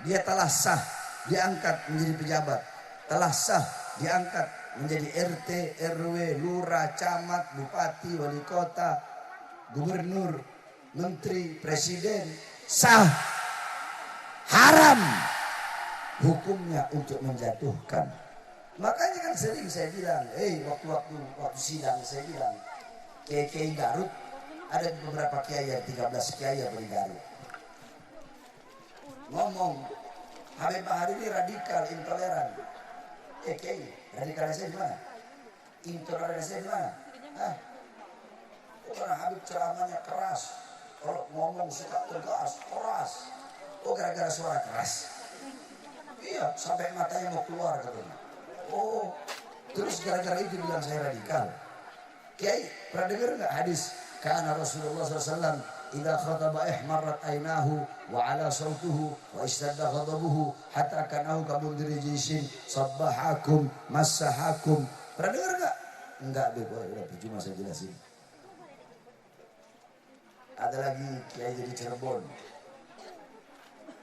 dia telah sah diangkat menjadi pejabat, telah sah diangkat menjadi RT, RW, lurah, camat, bupati, wali kota, gubernur, menteri, presiden, sah. Haram hukumnya untuk menjatuhkan. Makanya kan sering saya bilang, waktu sidang saya bilang, kiai Garut, ada beberapa kiai, 13 kiai yang di Garut. Ngomong, Habib Bahar ini radikal, intoleran. Kiai, radikalisnya di mana? Intoleransinya di mana? Karena Habib ceramahnya keras, kalau ngomong suka tegas, keras. Oh, gara-gara suara keras. Iya, sampai matanya mau keluar katanya. Oh, terus gara-gara itu bilang saya radikal. Kiai, pernah dengar nggak hadis? Karena Rasulullah SAW idza khataba ihmarrat aynahu wa ala sautuhu wa istadda ghadabuhu hatta kanahu kabundiri jishin sabbahakum massahakum. Pernah dengar enggak? Enggak, udah cuma saya jelasin. Ada lagi kiai jadi Cirebon.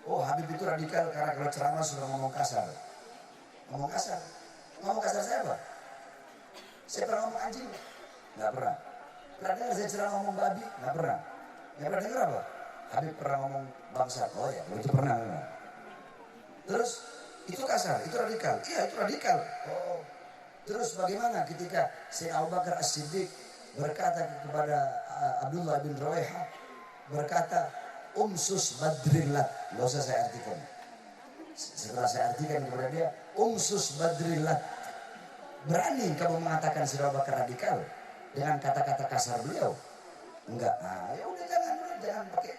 Oh, Habib itu radikal karena kalau ceramah sudah ngomong kasar. Ngomong kasar. Ngomong kasar saya apa? Saya pernah ngomong anjing? Nggak pernah. Pernah dengar saya ceramah ngomong babi? Nggak pernah. Nggak pernah dengar apa? Habib pernah ngomong bangsa. Oh ya, itu pernah. Terus itu kasar, itu radikal. Iya, itu radikal. Oh. Terus bagaimana ketika Sayyidina Abu Bakar As-Siddiq berkata kepada Abdullah bin Rawaiha, berkata, Umsus Badrillat. Gak usah saya artikan. Setelah saya artikan kepada dia, Umsus Badrillat. Berani kamu mengatakan Sayyidina Abu Bakar radikal dengan kata-kata kasar beliau? Enggak. Nah, ya udah jangan pakai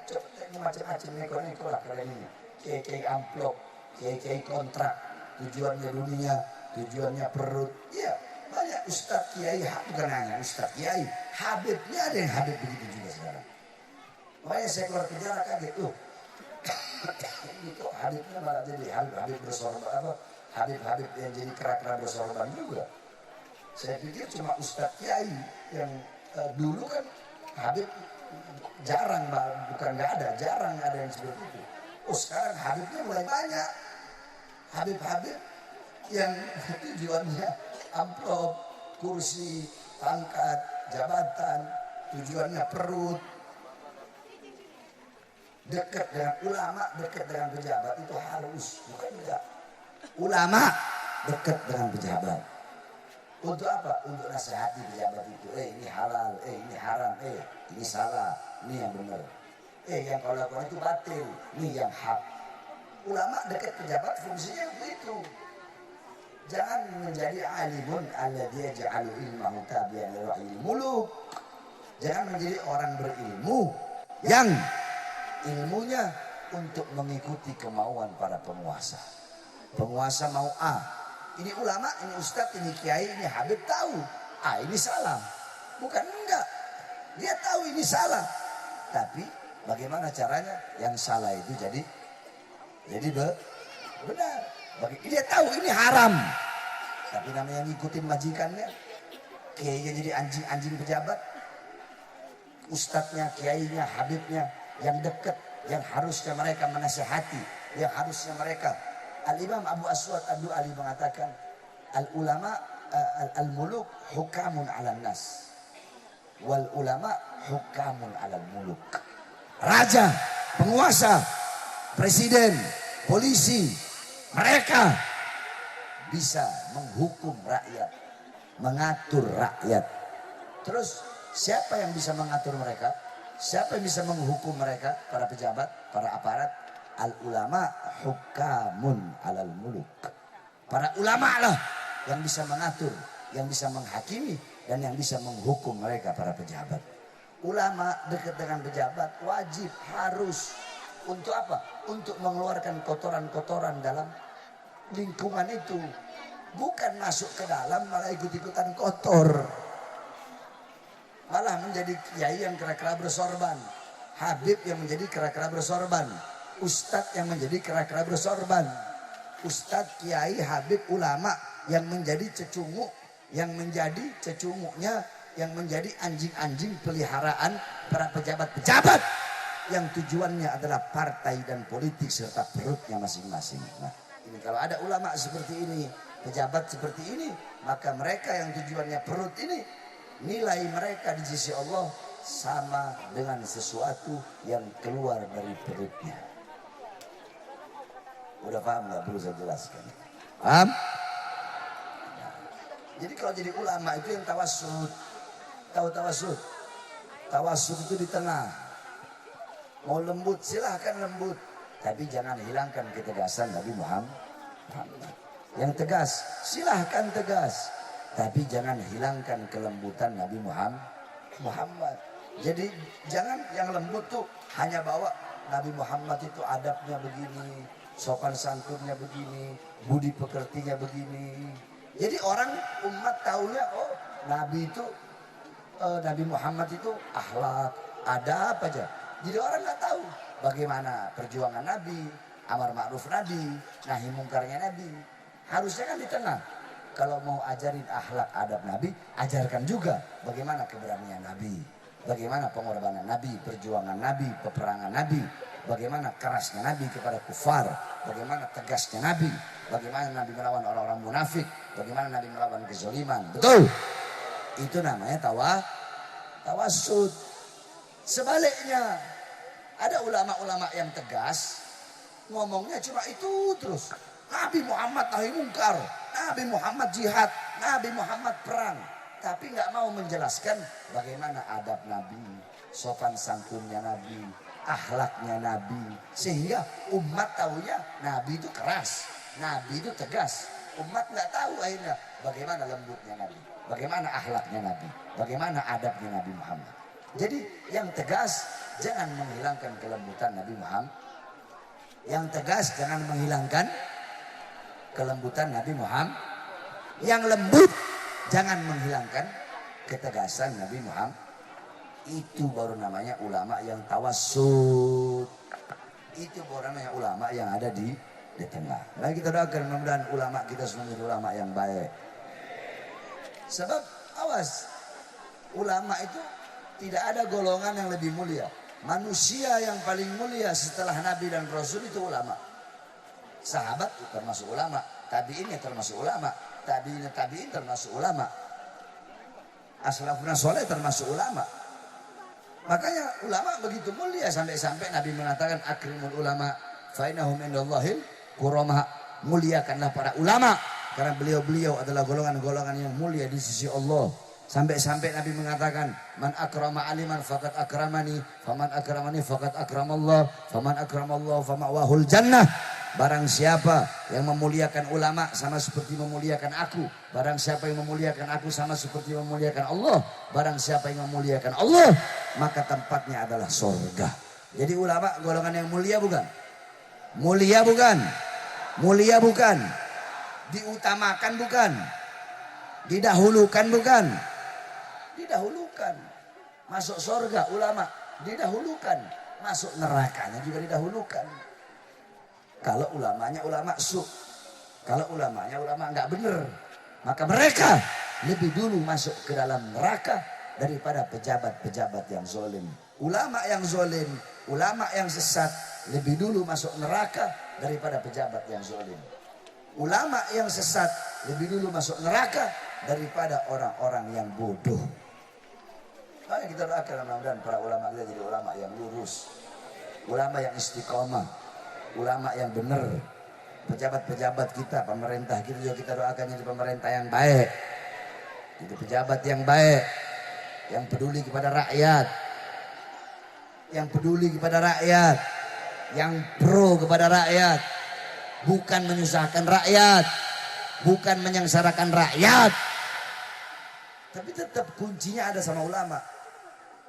macam-macam neko-neko lah kalian ini. Kayak amplop, kayak kontrak, tujuannya dunia, tujuannya perut. Iya, banyak ustadz kiai, bukan hanya ustadz kiai, Habibnya ada yang Habib begitu juga sekarang. Makanya saya keluar penjara kaget tuh. Ini kok Habibnya malah jadi Habib bersorban apa? Habib yang jadi kera-kera bersorban juga. Saya pikir cuma ustadz kiai yang dulu kan Habib jarang, bukan nggak ada, jarang ada yang seperti itu. Oh sekarang Habibnya mulai banyak. Habib yang tujuannya amplop, kursi, pangkat, jabatan, tujuannya perut. Dekat dengan ulama, dekat dengan pejabat itu harus, bukan enggak. Ulama dekat dengan pejabat. Untuk apa? Untuk nasihati pejabat itu. Ini halal, ini haram, ini salah, ini yang benar. Yang kau lakukan itu batil, ini yang hak. Ulama dekat pejabat fungsinya begitu. Jangan menjadi alimun alladzi yaj'alu ilmahu tabi'an li ra'yil muluk. Jangan menjadi orang berilmu yang ilmunya untuk mengikuti kemauan para penguasa. Penguasa mau A. Ini ulama, ini ustadz, ini kiai, ini Habib tahu. Ini salah. Bukan enggak. Dia tahu ini salah. Tapi bagaimana caranya yang salah itu jadi benar. Dia tahu ini haram. Tapi namanya ngikutin majikannya. Kiainya jadi anjing-anjing pejabat. Ustadznya, kiainya, Habibnya yang dekat, yang harusnya mereka menasihati, yang harusnya mereka. Al-Imam Abu Aswad Ad-Du'ali mengatakan, al-ulama al-muluk hukamun 'alan nas. Wal ulama hukamun 'alal muluk. Raja, penguasa, presiden, polisi, mereka bisa menghukum rakyat, mengatur rakyat. Terus siapa yang bisa mengatur mereka? Siapa yang bisa menghukum mereka? Para pejabat, para aparat. Al-ulama hukamun 'alal muluk. Para ulama lah yang bisa mengatur, yang bisa menghakimi, dan yang bisa menghukum mereka para pejabat. Ulama dekat dengan pejabat wajib, harus. Untuk apa? Untuk mengeluarkan kotoran-kotoran dalam lingkungan itu. Bukan masuk ke dalam malah ikut-ikutan kotor. Malah menjadi kiai yang kera-kera bersorban. Habib yang menjadi kera-kera bersorban. Ustadz yang menjadi kera-kera bersorban. Ustadz, kiai, habib, ulama yang menjadi cecunguk. Yang menjadi cecunguknya, yang menjadi anjing-anjing peliharaan para pejabat-pejabat. Yang tujuannya adalah partai dan politik serta perutnya masing-masing. Nah, ini kalau ada ulama seperti ini, pejabat seperti ini, maka mereka yang tujuannya perut ini, nilai mereka di sisi Allah sama dengan sesuatu yang keluar dari perutnya. Udah paham nggak? Perlu saya jelaskan. Paham? Nah, jadi kalau jadi ulama itu yang tawassut. Tahu tawassut? Tawassut itu di tengah. Mau lembut silahkan lembut. Tapi jangan hilangkan ketegasan Nabi Muhammad. Yang tegas silahkan tegas. Tapi jangan hilangkan kelembutan Nabi Muhammad. Jadi jangan yang lembut tuh hanya bawa Nabi Muhammad itu adabnya begini, sopan santunnya begini, budi pekertinya begini. Jadi orang umat taunya Nabi itu Nabi Muhammad itu akhlak, adab aja. Jadi orang nggak tahu bagaimana perjuangan Nabi, amar ma'ruf Nabi, nahi mungkarnya Nabi. Harusnya kan di tengah. Kalau mau ajarin akhlak adab Nabi, ajarkan juga bagaimana keberanian Nabi, bagaimana pengorbanan Nabi, perjuangan Nabi, peperangan Nabi, bagaimana kerasnya Nabi kepada kufar, bagaimana tegasnya Nabi, bagaimana Nabi melawan orang-orang munafik, bagaimana Nabi melawan kezaliman. Betul. Itu namanya tawassut. Sebaliknya, ada ulama-ulama yang tegas, ngomongnya cuma itu terus. Nabi Muhammad nahi mungkar, Nabi Muhammad jihad, Nabi Muhammad perang. Tapi nggak mau menjelaskan bagaimana adab Nabi, sopan santunnya Nabi, akhlaknya Nabi. Sehingga umat tahunya Nabi itu keras, Nabi itu tegas. Umat nggak tahu akhirnya bagaimana lembutnya Nabi, bagaimana akhlaknya Nabi, bagaimana adabnya Nabi Muhammad. Jadi yang tegas jangan menghilangkan kelembutan Nabi Muhammad. Yang tegas jangan menghilangkan kelembutan Nabi Muhammad. Yang lembut jangan menghilangkan ketegasan Nabi Muhammad. Itu baru namanya ulama yang tawassut. Itu baru namanya ulama yang ada di tengah. Nah kita doakan mudah-mudahan ulama kita semua menjadi ulama yang baik. Sebab awas, ulama itu tidak ada golongan yang lebih mulia. Manusia yang paling mulia setelah Nabi dan Rasul itu ulama. Sahabat itu termasuk ulama, tabi'in termasuk ulama, tabi'in termasuk ulama, as-salafun saleh termasuk ulama. Makanya ulama begitu mulia sampai-sampai Nabi mengatakan akrimul ulama fa innahum indallahil kurama. Muliakanlah para ulama karena beliau-beliau adalah golongan-golongan yang mulia di sisi Allah. Sampai-sampai Nabi mengatakan man akrama aliman faqad akramani, faman akramani faqad akramallah, faman akramallah fama'wahul jannah. Barang siapa yang memuliakan ulama sama seperti memuliakan aku, barang siapa yang memuliakan aku sama seperti memuliakan Allah, barang siapa yang memuliakan Allah maka tempatnya adalah surga. Jadi ulama golongan yang mulia bukan? Mulia bukan? Mulia bukan? Diutamakan bukan? Didahulukan bukan? Didahulukan. Masuk surga ulama didahulukan, masuk nerakanya juga didahulukan. Kalau ulamanya ulama su, kalau ulamanya ulama nggak bener, maka mereka lebih dulu masuk ke dalam neraka daripada pejabat-pejabat yang zolim. Ulama yang zolim, ulama yang sesat lebih dulu masuk neraka daripada pejabat yang zolim. Ulama yang sesat lebih dulu masuk neraka daripada orang-orang yang bodoh. Makanya kita doakan mudah-mudahan para ulama kita jadi ulama yang lurus, ulama yang istiqomah, ulama yang benar. Pejabat-pejabat kita, pemerintah kita juga kita doakan jadi pemerintah yang baik, jadi pejabat yang baik, yang peduli kepada rakyat, yang peduli kepada rakyat, yang pro kepada rakyat, bukan menyusahkan rakyat, bukan menyengsarakan rakyat. Tapi tetap kuncinya ada sama ulama.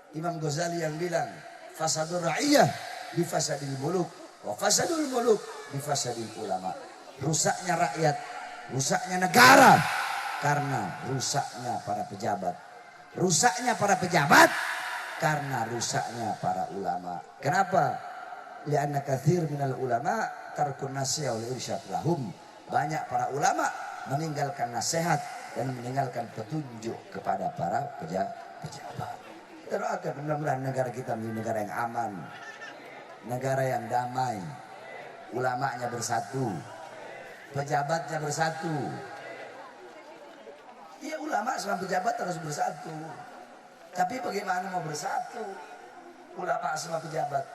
Imam Ghazali yang bilang fasadur ra'iyah bifasadil muluk wa fasadul muluk bifasadil ulama. Rusaknya rakyat, rusaknya negara karena rusaknya para pejabat. Rusaknya para pejabat karena rusaknya para ulama. Kenapa? Li'anna katsir minal ulama tarkun nasiha wal irsyad lahum. Banyak para ulama meninggalkan nasihat dan meninggalkan petunjuk kepada para pejabat. Kita doakan mudah-mudahan negara kita menjadi negara yang aman, negara yang damai, ulamanya bersatu, pejabatnya bersatu. Iya, ulama sama pejabat harus bersatu. Tapi bagaimana mau bersatu? Ulama sama pejabat,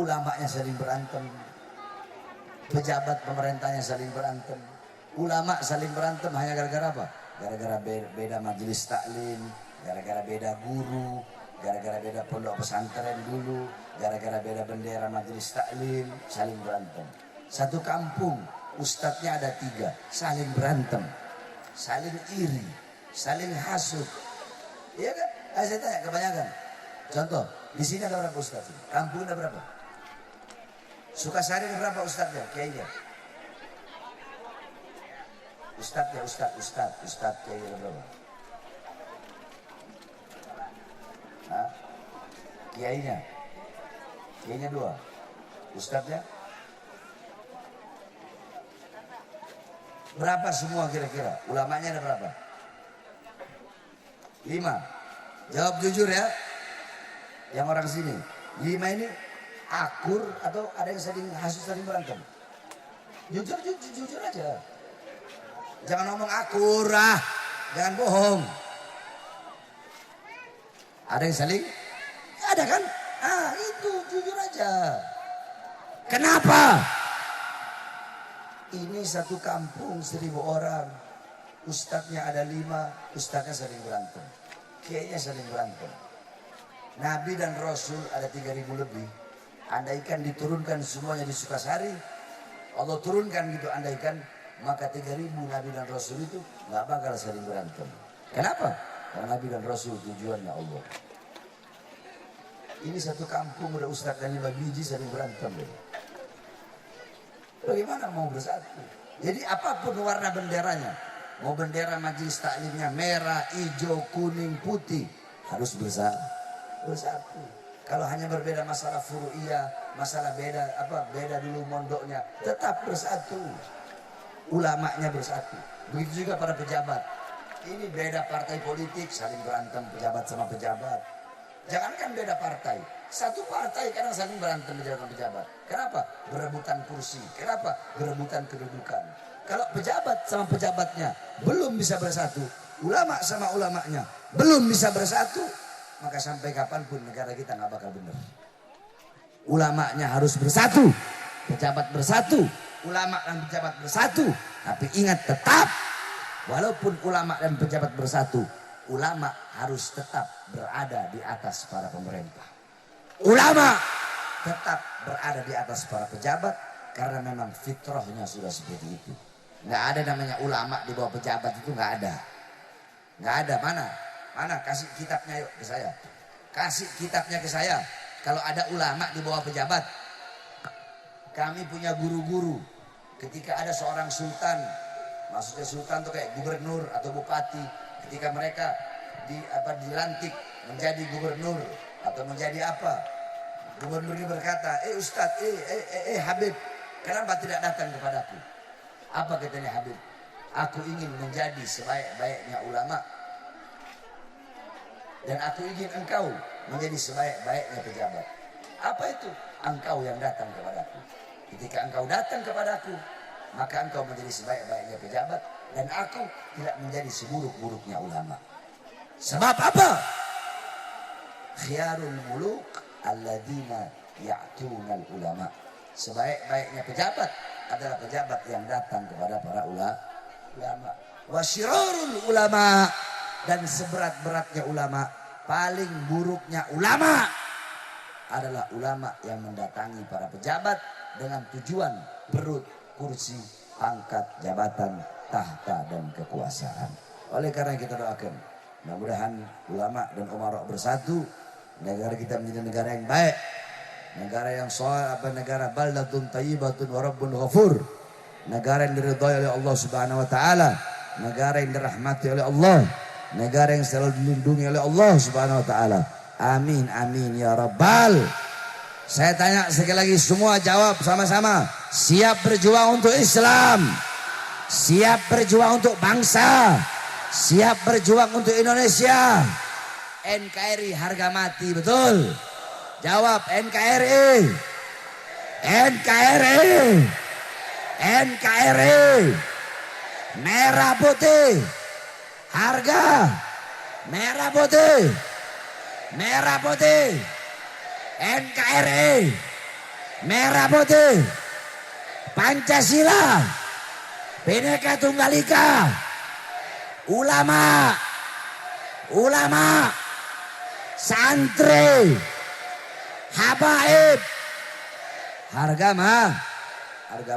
ulamanya saling berantem, pejabat pemerintahnya saling berantem. Ulama saling berantem hanya gara-gara apa? Gara-gara beda majelis taklim, gara-gara beda guru, gara-gara beda pondok pesantren dulu, gara-gara beda bendera majelis taklim, saling berantem. Satu kampung, ustadznya ada 3, saling berantem, saling iri, saling hasut. Iya kan? Saya tanya kebanyakan. Contoh, di sini ada berapa ustadz? Kampung ada berapa? Sukasari ada berapa ustadznya? Kayaknya. Ustadz kiai ada berapa? Hah? Kiainya Kayaknya 2. Ustadznya? Berapa semua kira-kira? Ulamanya ada berapa? 5. Jawab jujur ya. Yang orang sini. 5 ini akur atau ada yang saling hasut, saling berantem? Jujur aja. Jangan ngomong akur ah. Jangan bohong. Ada yang saling? Ada kan? Ah itu jujur aja. Kenapa? Ini satu kampung 1000 orang. Ustadznya ada 5, ustadznya saling berantem. Kayaknya saling berantem. Nabi dan Rasul ada 3000 lebih. Andaikan diturunkan semuanya di Sukasari, Allah turunkan gitu andaikan, maka 3000 Nabi dan Rasul itu gak bakal saling berantem. Kenapa? Karena Nabi dan Rasul tujuannya Allah. Ini satu kampung udah ustadz dan 5 biji saling berantem. Bagaimana mau bersatu? Jadi apapun warna benderanya, mau bendera majelis taklimnya merah, hijau, kuning, putih, harus bersatu. Kalau hanya berbeda masalah furu'iyah, masalah beda dulu mondoknya, tetap bersatu. Ulamanya bersatu. Begitu juga para pejabat. Ini beda partai politik, saling berantem pejabat sama pejabat. Jangankan beda partai, satu partai kadang saling berantem pejabat. Kenapa? Berebutan kursi. Kenapa? Berebutan kedudukan. Kalau pejabat sama pejabatnya belum bisa bersatu, ulama sama ulamanya belum bisa bersatu, maka sampai kapanpun negara kita nggak bakal benar. Ulamanya harus bersatu, pejabat bersatu, ulama dan pejabat bersatu. Tapi ingat tetap, walaupun ulama dan pejabat bersatu, ulama harus tetap berada di atas para pemerintah. Ulama tetap berada di atas para pejabat karena memang fitrahnya sudah seperti itu. Nggak ada namanya ulama di bawah pejabat, itu nggak ada. Nggak ada. Mana? Kasih kitabnya yuk ke saya. Kasih kitabnya ke saya. Kalau ada ulama di bawah pejabat. Kami punya guru-guru. Ketika ada seorang sultan, maksudnya sultan tuh kayak gubernur atau bupati. Ketika mereka dilantik menjadi gubernur atau menjadi apa, gubernur ini berkata, Ustadz, Habib, kenapa tidak datang kepadaku? Apa katanya Habib? Aku ingin menjadi sebaik-baiknya ulama dan aku ingin engkau menjadi sebaik-baiknya pejabat. Apa itu? Engkau yang datang kepadaku. Ketika engkau datang kepadaku, maka engkau menjadi sebaik-baiknya pejabat dan aku tidak menjadi seburuk-buruknya ulama. Sebab apa? Khiyarul muluk alladzina ya'tunal ulama. Sebaik-baiknya pejabat adalah pejabat yang datang kepada para ulama. Wasyirarul ulama, dan seberat-beratnya ulama, paling buruknya ulama adalah ulama yang mendatangi para pejabat dengan tujuan perut, kursi, pangkat, jabatan, tahta dan kekuasaan. Oleh karena kita doakan, mudah-mudahan ulama dan umarok bersatu, negara kita menjadi negara yang baik, negara yang negara baldatun thayyibatun wa rabbun ghafur, negara yang diridhai oleh Allah Subhanahu wa taala, negara yang dirahmati oleh Allah, negara yang selalu dilindungi oleh Allah Subhanahu wa taala. Amin amin ya rabbal. Saya tanya sekali lagi, semua jawab sama-sama. Siap berjuang untuk Islam, siap berjuang untuk bangsa, siap berjuang untuk Indonesia. NKRI harga mati, betul? Jawab NKRI. NKRI. NKRI. Merah putih. Harga. Merah putih. Merah putih. NKRI. Merah putih. Pancasila. Bhinneka Tunggal Ika. Ulama. Ulama. Santri. Habaib. Harga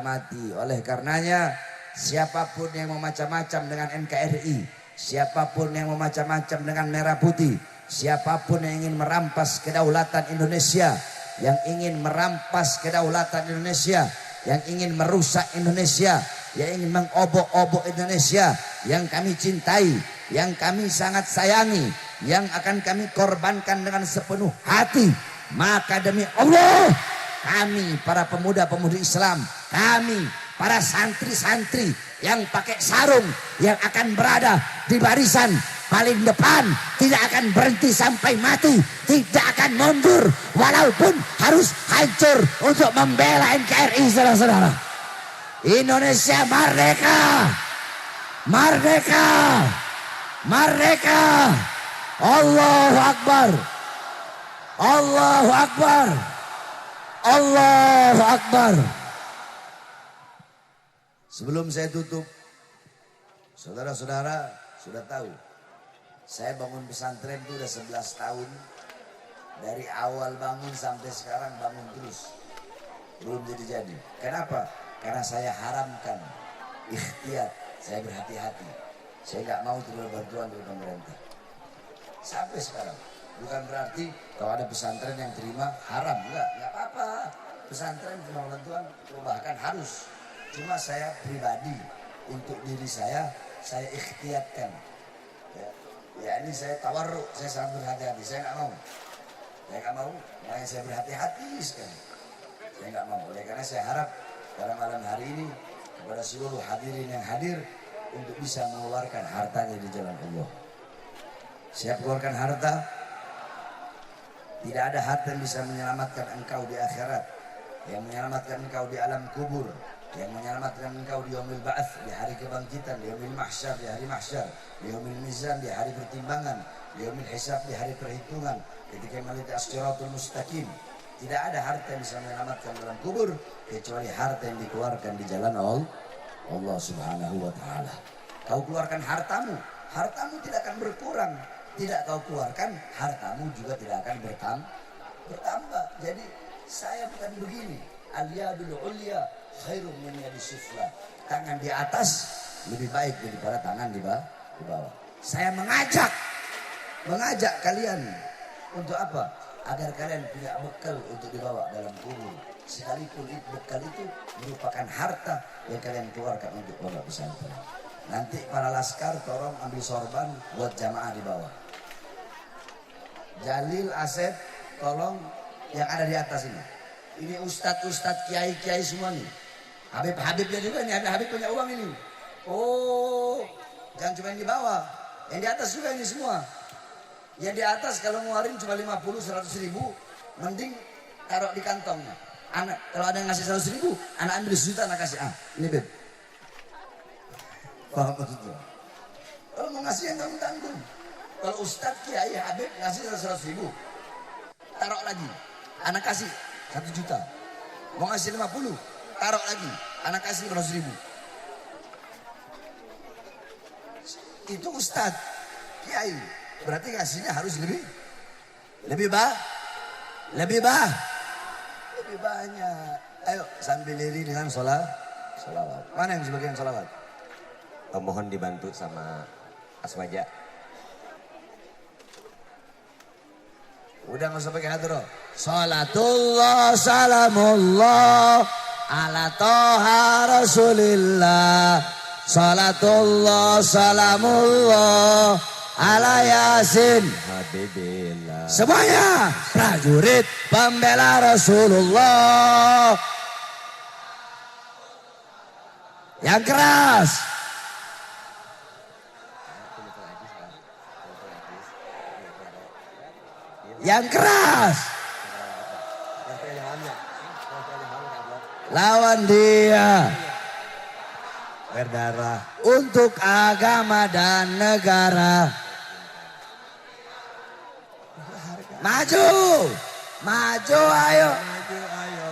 mati. Oleh karenanya, siapapun yang mau macam-macam dengan NKRI, siapapun yang mau macam-macam dengan merah putih, siapapun yang ingin merampas kedaulatan Indonesia, yang ingin merampas kedaulatan Indonesia, yang ingin merusak Indonesia, yang ingin mengobok-obok Indonesia, yang kami cintai, yang kami sangat sayangi, yang akan kami korbankan dengan sepenuh hati Maka demi Allah, kami para pemuda-pemudi Islam, kami para santri-santri yang pakai sarung, yang akan berada di barisan paling depan, tidak akan berhenti sampai mati, tidak akan mundur walaupun harus hancur untuk membela NKRI, saudara-saudara. Indonesia merdeka, merdeka, merdeka. Allahu Akbar, Allahu Akbar, Allahu Akbar. Sebelum saya tutup, saudara-saudara sudah tahu, saya bangun pesantren itu udah 11 tahun. Dari awal bangun sampai sekarang bangun terus. Belum jadi-jadi. Kenapa? Karena saya haramkan ikhtiyat. Saya berhati-hati. Saya nggak mau terima bantuan dari pemerintah. Sampai sekarang. Bukan berarti kalau ada pesantren yang terima haram. Enggak apa-apa. Pesantren terima bantuan, bahkan harus. Cuma saya pribadi, untuk diri saya ikhtiyatkan. Ya ini saya tawarruk, saya sangat berhati-hati. Saya nggak mau. Saya nggak mau, makanya saya berhati-hati sekali. Saya nggak mau. Oleh karena saya harap pada malam hari ini kepada seluruh hadirin yang hadir untuk bisa mengeluarkan hartanya di jalan Allah. Siap keluarkan harta. Tidak ada harta yang bisa menyelamatkan engkau di akhirat, yang menyelamatkan engkau di alam kubur, yang menyelamatkan engkau di yaumil ba'ats, di hari kebangkitan, di yaumil mahsyar, di hari mahsyar, di yaumil mizan, di hari pertimbangan, di yaumil hisab, di hari perhitungan, ketika meliti as-siratul mustaqim. Tidak ada harta yang bisa menyelamatkan dalam kubur kecuali harta yang dikeluarkan di jalan Allah Subhanahu wa taala. Kau keluarkan hartamu, hartamu tidak akan berkurang. Tidak kau keluarkan, hartamu juga tidak akan bertambah. Jadi saya bukan begini. Al-yadul ulya khairum min yadis sufla. Tangan di atas lebih baik daripada tangan di bawah. Saya mengajak kalian untuk apa? Agar kalian punya bekal untuk dibawa dalam kubur. Sekalipun bekal itu merupakan harta yang kalian keluarkan untuk pondok pesantren. Nanti para laskar tolong ambil sorban buat jamaah di bawah. Jalil, Asep, tolong yang ada di atas ini. Ini ustadz, kiai semua nih. Habibnya juga nih, Habib punya uang ini. Oh, jangan cuma yang di bawah, yang di atas juga ini semua. Yang di atas kalau ngeluarin cuma 50-100 ribu, mending taruh di kantongnya. Anak, kalau ada yang ngasih 100 ribu, anak ambil 1 juta, anak kasih. Ini Beb. Paham maksudnya? Kalau mau ngasih yang tanggung-tanggung. Kalau Ustadz Kiai Habib ngasih 100 ribu, taruh lagi, anak kasih 1 juta. Mau ngasih 50, taruh lagi, anak kasih 100 ribu. Itu Ustadz Kiai, berarti ngasihnya harus lebih banyak. Ayo sambil diri dengan sholawat. Mana yang sebagian sholawat? Mohon dibantu sama Aswaja. Udah nggak usah pakai hadroh. Salatullah salamullah ala toha rasulillah. Salatullah salamullah ala yasin Habibillah. semuanya prajurit pembela Rasulullah. Yang keras. Yang keras. Lawan dia. Berdarah untuk agama dan negara. Maju. Maju ayo.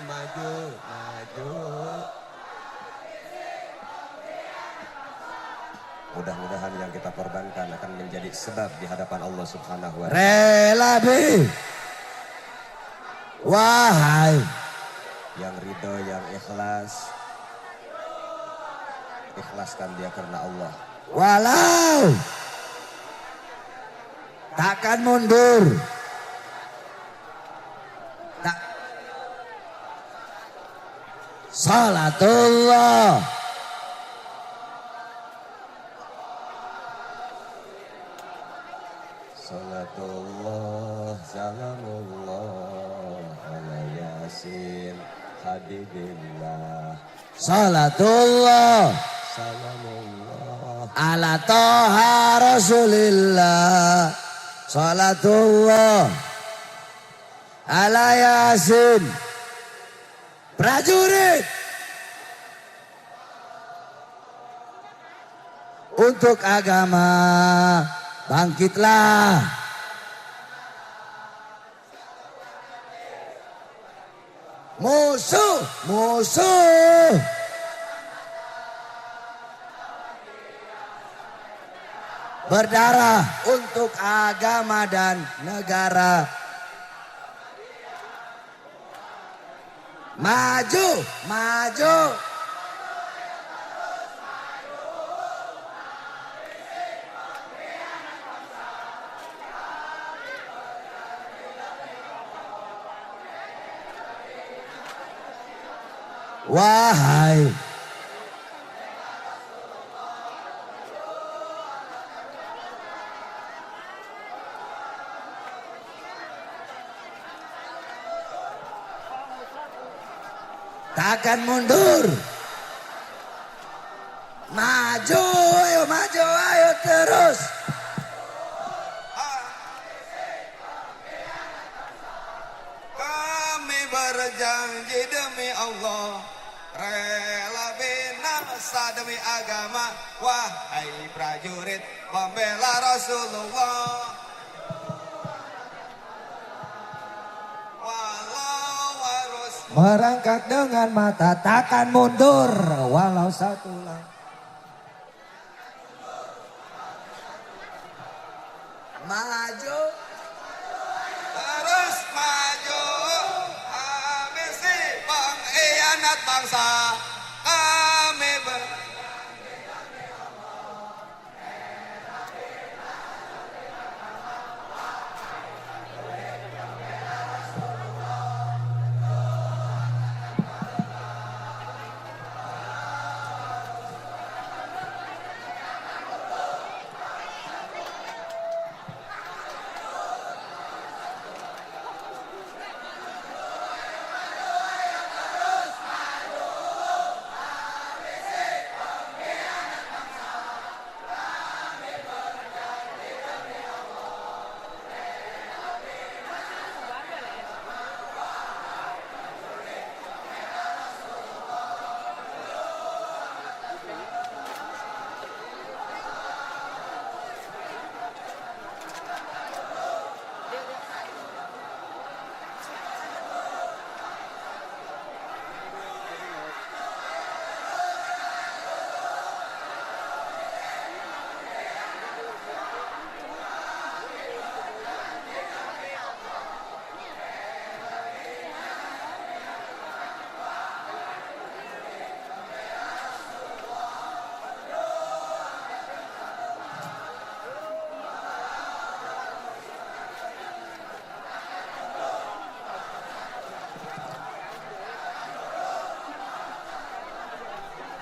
Maju. Mudah-mudahan yang kita korbankan akan menjadi sebab di hadapan Allah Subhanahu wa taala. Rela bi. Wahai Yang ridho, yang ikhlas. Ikhlaskan dia karena Allah. walau takkan mundur. Tak. Salatullah. Salatullah, salamullah Yasin Habibillah Salatullah Salamullah ala Toha Rasulillah. Salatullah ala Yasin. Prajurit, untuk agama bangkitlah. Musuh, musuh berdarah untuk agama dan negara. Maju, maju. Wahai takkan mundur. Maju, ayo terus. Kami berjanji demi Allah, rela binasa demi agama. Wahai prajurit pembela Rasulullah, walau harus Merangkak dengan mata takkan mundur walau satu langkah. Maju. terus maju, habisi pengkhianat bangsa. Kami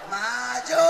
Maju.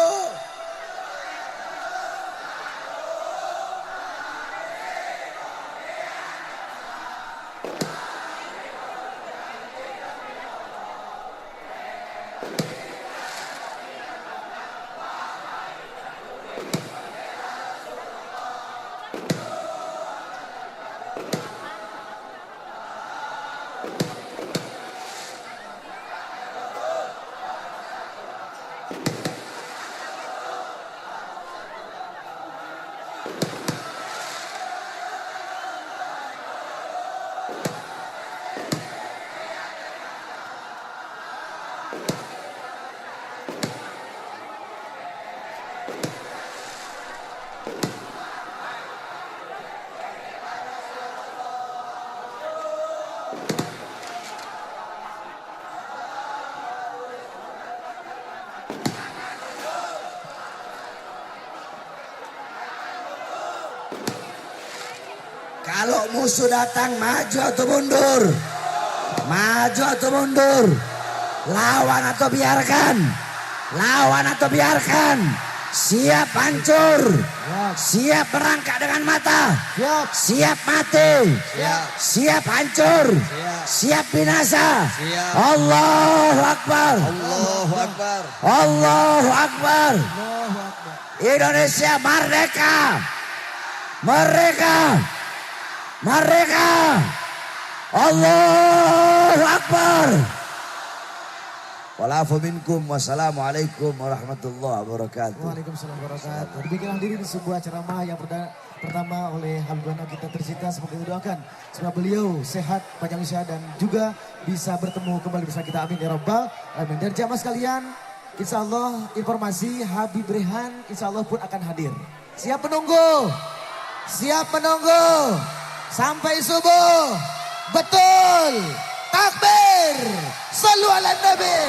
Kalau musuh datang, maju atau mundur? Maju atau mundur? Lawan atau biarkan? Lawan atau biarkan? siap hancur, siap merangkak dengan mata, siap mati, siap hancur, siap binasa. Allahu Akbar, Allahu Akbar. Allahu Akbar. Indonesia merdeka, merdeka, merdeka. Allahu Akbar. Walafu minkum. Wassalamualaikum warahmatullahi wabarakatuh. Waalaikumsalam warahmatullahi wabarakatuh. Demikianlah diri di sebuah ceramah yang pertama oleh Habibana kita tercinta. Semoga kita doakan semoga beliau sehat, panjang usia dan juga bisa bertemu kembali bersama kita. Amin ya rabbal alamin. Dan jamaah sekalian, insya Allah informasi Habib Rehan insya Allah pun akan hadir. Siap menunggu, siap menunggu sampai subuh. Betul, takbir, sallu ala nabi.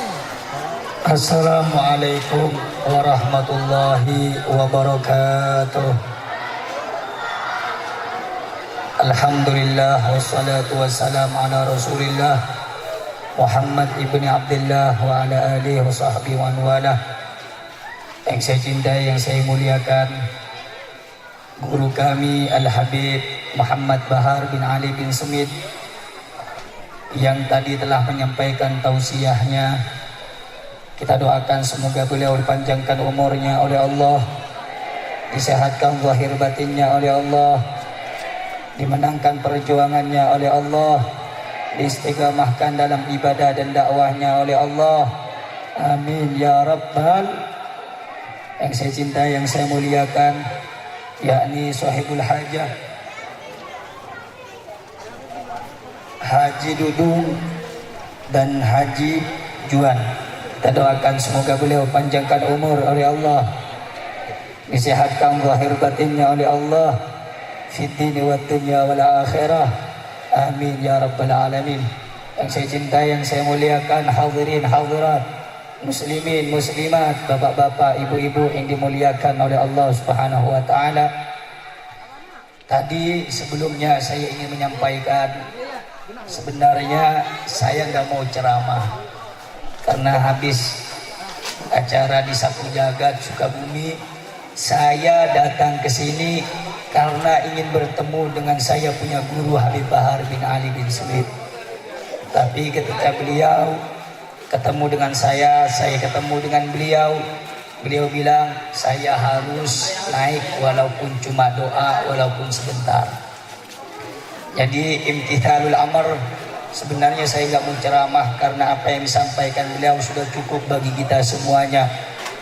Assalamualaikum warahmatullahi wabarakatuh. Alhamdulillah wassalatu wassalamu ala Rasulillah Muhammad ibni Abdullah wa ala alihi wa sahbihi wa wala. Yang saya cintai, yang saya muliakan, guru kami Al-Habib Muhammad Bahar bin Ali bin Sumit yang tadi telah menyampaikan tausiahnya. Kita doakan semoga beliau dipanjangkan umurnya oleh Allah, disehatkan zahir batinnya oleh Allah, dimenangkan perjuangannya oleh Allah, diistiqamahkan dalam ibadah dan dakwahnya oleh Allah. Amin ya rabbal. Yang saya cintai, yang saya muliakan, yakni sahibul hajah Haji Dudung dan Haji Juan. Kita doakan semoga beliau panjangkan umur oleh Allah, disehatkan zahir batinnya oleh Allah, fid dini wad dunya wal akhirah. Amin ya rabbal alamin. Yang saya cintai, yang saya muliakan, hadirin hadirat, muslimin muslimat, bapak-bapak, ibu-ibu yang dimuliakan oleh Allah Subhanahu wa taala. Tadi sebelumnya saya ingin menyampaikan, sebenarnya saya nggak mau ceramah karena habis acara di Sapu Jagat Sukabumi, saya datang ke sini karena ingin bertemu dengan saya punya guru Habib Bahar bin Ali bin Sumit. Tapi ketika beliau ketemu dengan saya ketemu dengan beliau, beliau bilang saya harus naik walaupun cuma doa, walaupun sebentar. Jadi imtithalul amr, sebenarnya saya nggak mau ceramah karena apa yang disampaikan beliau sudah cukup bagi kita semuanya.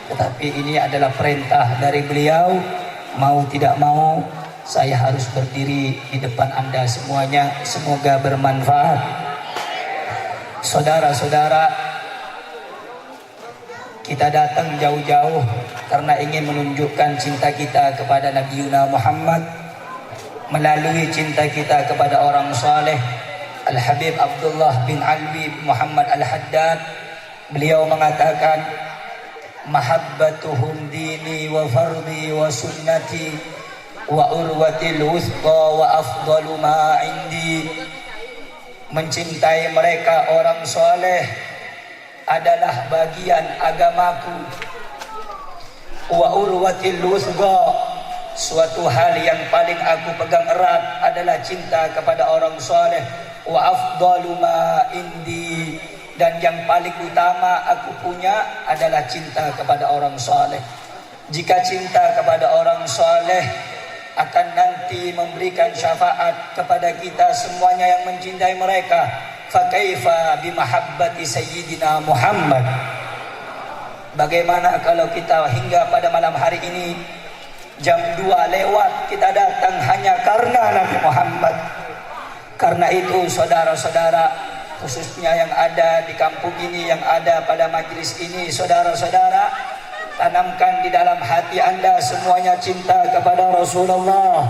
Tetapi ini adalah perintah dari beliau, mau tidak mau saya harus berdiri di depan Anda semuanya. Semoga bermanfaat. Saudara-saudara, kita datang jauh-jauh karena ingin menunjukkan cinta kita kepada Nabi Muhammad melalui cinta kita kepada orang saleh Al-Habib Abdullah bin Alwi Muhammad Al-Haddad. Beliau mengatakan, mahabbatuhum dini wa fardi wa sunnati wa urwatil wuthqa wa afdalu ma indi. Mencintai mereka orang saleh adalah bagian agamaku. Wa urwatil wuthqa, suatu hal yang paling aku pegang erat adalah cinta kepada orang saleh. Wa afdalu ma indi, dan yang paling utama aku punya adalah cinta kepada orang saleh. Jika cinta kepada orang saleh akan nanti memberikan syafaat kepada kita semuanya yang mencintai mereka, fa kaifa bi mahabbati sayyidina Muhammad. Bagaimana kalau kita hingga pada malam hari ini jam 2 lewat kita datang hanya karena Nabi Muhammad. Karena itu saudara-saudara, khususnya yang ada di kampung ini, yang ada pada majelis ini, saudara-saudara, tanamkan di dalam hati Anda semuanya cinta kepada Rasulullah,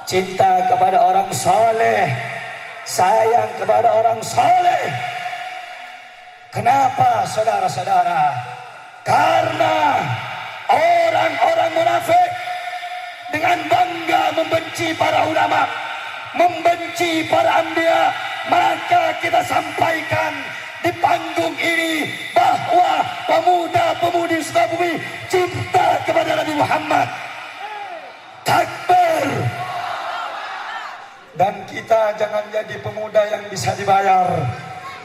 cinta kepada orang saleh, sayang kepada orang saleh. Kenapa saudara-saudara? Karena orang-orang munafik dengan bangga membenci para ulama, membenci para anbiya, maka kita sampaikan di panggung ini bahwa pemuda-pemudi Sukabumi cinta kepada Nabi Muhammad. Takbir. Dan kita jangan jadi pemuda yang bisa dibayar.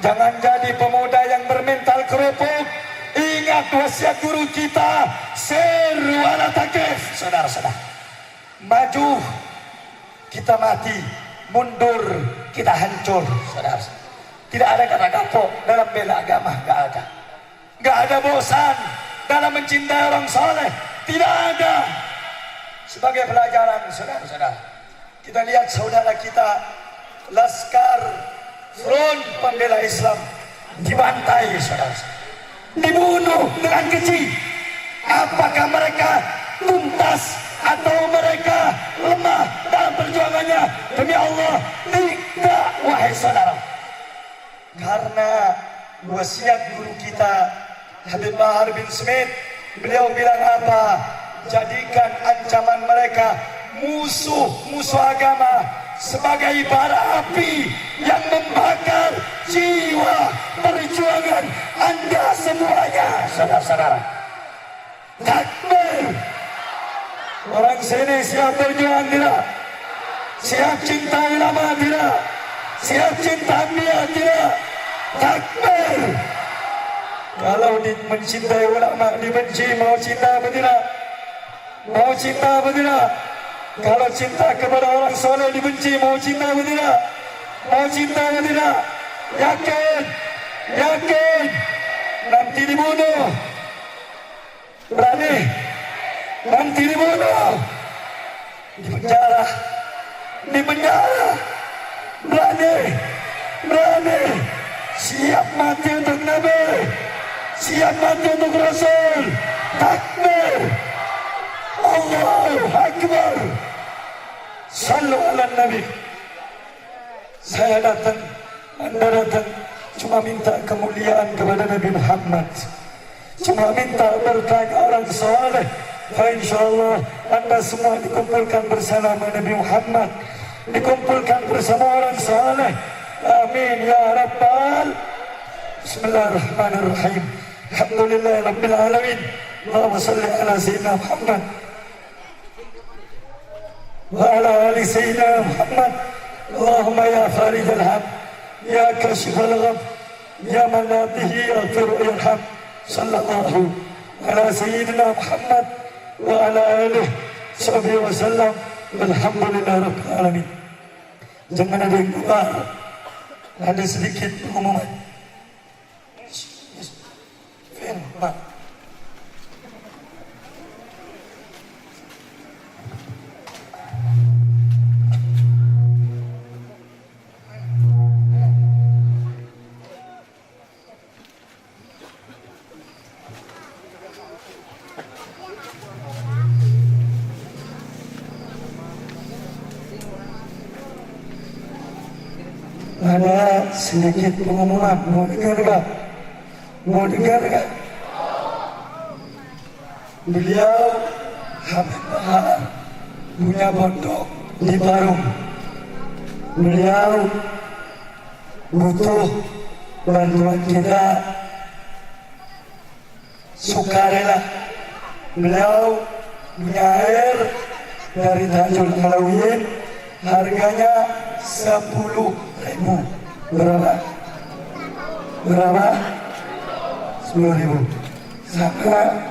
Jangan jadi pemuda yang bermental kerupuk. Ingat wasiat guru kita, seru ala takif. Saudara-saudara, maju kita mati, mundur kita hancur. Saudara, tidak ada kata kapok dalam bela agama, gak ada bosan dalam mencintai orang soleh, tidak ada. Sebagai pelajaran, saudara-saudara, kita lihat saudara kita Laskar Front Pembela Islam dibantai, saudara, dibunuh dengan keji. Apakah mereka tuntas atau mereka lemah dalam perjuangannya? Demi Allah, tidak, wahai saudara. Karena wasiat guru kita Habib Bahar bin Smith, beliau bilang apa? Jadikan ancaman mereka musuh agama sebagai bara api yang membakar jiwa perjuangan Anda semuanya, saudara-saudara. Takbir. Orang sini siap berjuang tidak? Siap cinta ulama tidak? Siap cinta Ambia tidak? Takbir. Kalau mencintai ulama dibenci, mau cinta apa tidak? Mau cinta apa tidak? Kalau cinta kepada orang soleh dibenci, mau cinta apa tidak? Mau cinta apa tidak? Yakin, yakin, nanti dibunuh. Berani, nanti dibunuh. Di penjara, berani, berani. Siap mati untuk Nabi, siap mati untuk Rasul. Takbir. Allahu Akbar. Sallu ala Nabi. Saya datang, Anda datang, cuma minta kemuliaan kepada Nabi Muhammad. Cuma minta berkah orang soleh. InsyaAllah Anda semua dikumpulkan bersama Nabi Muhammad, dikumpulkan bersama orang soleh. Amin ya Rabbal. Bismillahirrahmanirrahim. Alhamdulillah Rabbil Alamin. Allahumma salli ala Sayyidina Muhammad wa ala ali Sayyidina Muhammad. Allahumma ya Farid al-Ham, ya Kashif al-Gham, ya man la bihi yaghfir wa yarham. Sallallahu ala Sayyidina Muhammad wa ala alihi sahbihi wa sallam. Alhamdulillah Rabbil Alamin. Jangan ada yang lupa, ada sedikit pengumuman. Pak, ada sedikit pengumuman. Mau dengar gak? Mau dengar gak? Beliau Habib Bahar punya pondok di Parung. Beliau butuh bantuan kita, sukarela. Beliau punya air dari Tajul Alawiyyin, harganya 10.000. Berapa? 10.000. Sama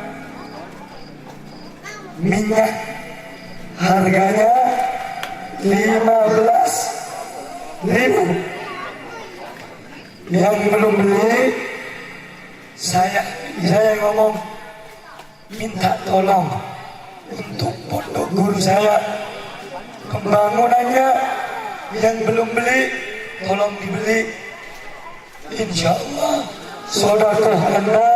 minyak harganya 15.000. Yang belum beli, saya ngomong minta tolong untuk pondok guru saya, pembangunannya. Yang belum beli, tolong dibeli. InsyaAllah sedekah Anda,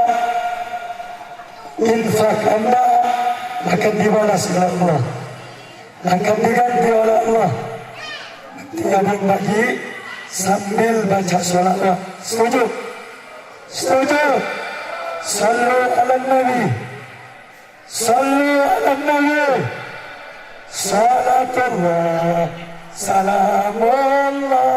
infak Anda akan dibalas oleh Allah, akan diganti oleh Allah. Nanti ada yang bagi sambil baca sholawat. Setuju? Setuju? Sallu ala Nabi, sallu ala Nabi. Salatullah, salamullah.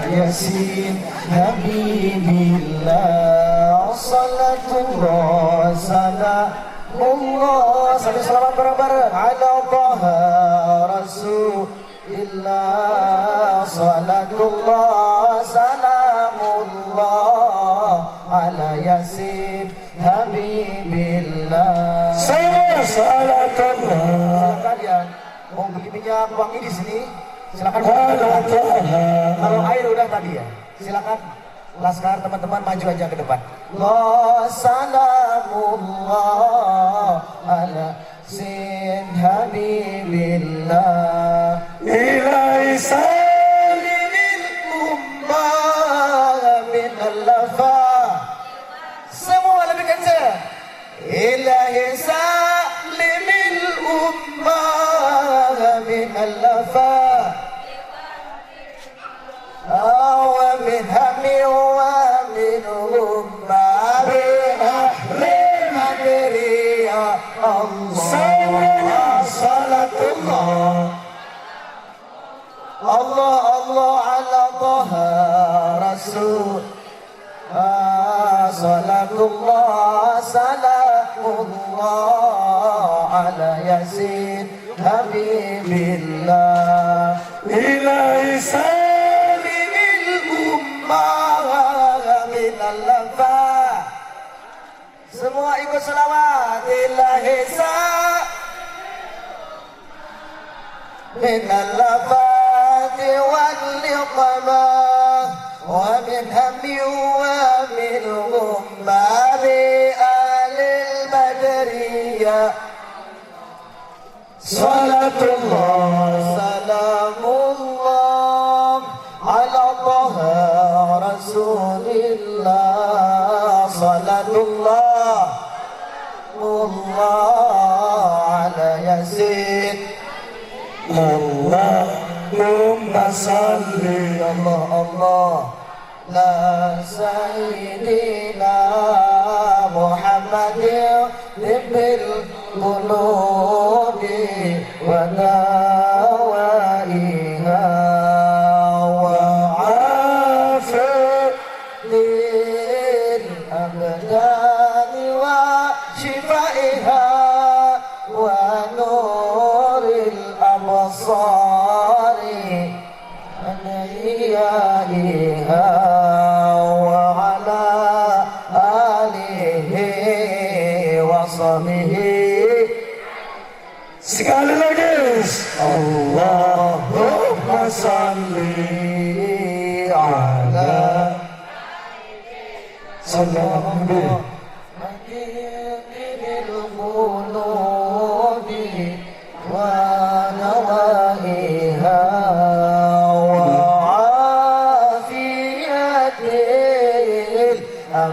Yasin Habibillah Salatullah Salamullah. Sambil selamat bareng-bareng. Ala Taha Rasulillah Salatullah Salamullah Ala Yasin Habibillah. Saya salatullah. Silakan ya, mau beli minyak wangi di sini. Silakan. Kalau air udah tadi ya. Silakan. Laskar teman-teman maju aja ke depan. La salamullah ala sin habibillah ilai salimil ummah min al-lafa. Semua lebih kencang. Ilahi salimil ummah min al-lafa ومن هم ومن غمة بأهل مدري الله صلاة الله الله على طه رسول صلاة الله سلام الله على ياسين حبيب الله إلهي semua ikut selawat. Ilahi min al-lafati wal liqamah wa min hammi wa min ghumma bi alil badriyah salatullah salamullah ala taha rasulillah salatullah Allah ala yasin Allahumma salli Allah Allah la sayyidina Muhammadin bil qulubi wa dawaiha wa afil abdani wa shifaiha wa nuril absari aniyaiha wa ala alihi wa sahbihi. Sekali lagi Allahumma salli ala sallallahu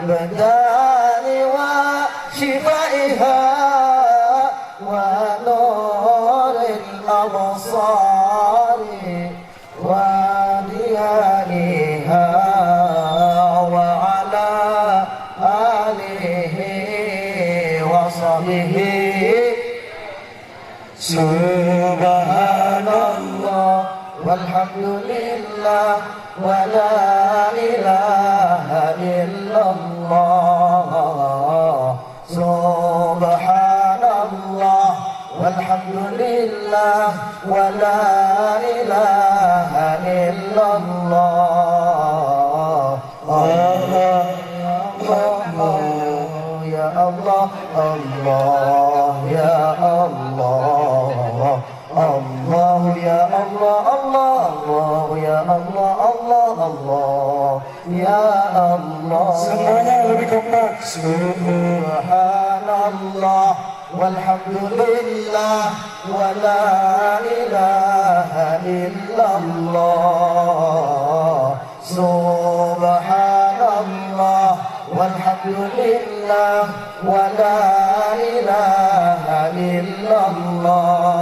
الأبدان وشفائها ونور الأبصار وديائها وعلى آله وصحبه سبحان الله والحمد لله ولا إله إلا الله سبحان الله والحمد لله ولا إله إلا الله يا الله الله يا الله الله يا الله الله الله يا الله الله الله يا الله. Semuanya lebih kompak. Subhanallah walhamdulillah wa la ilaha illallah. Subhanallah walhamdulillah wa la ilaha illallah.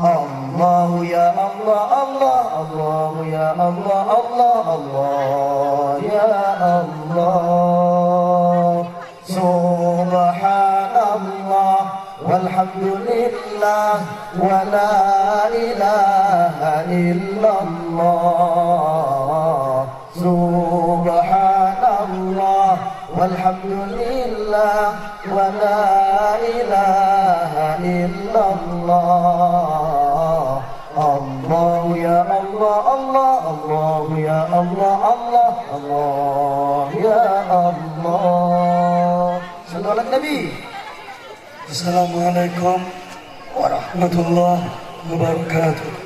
Allah ya Allah Allah Allah ya Allah Allah Allah ya Allah. Subhanallah walhamdulillah illallah wa la ilaha illallah. Subhanallah walhamdulillah wa la ilaha illallah. Allah ya Allah, Allah, Allah ya Allah, Allah, Allah ya Allah. Sallallahu Nabi. Assalamualaikum warahmatullahi wabarakatuh.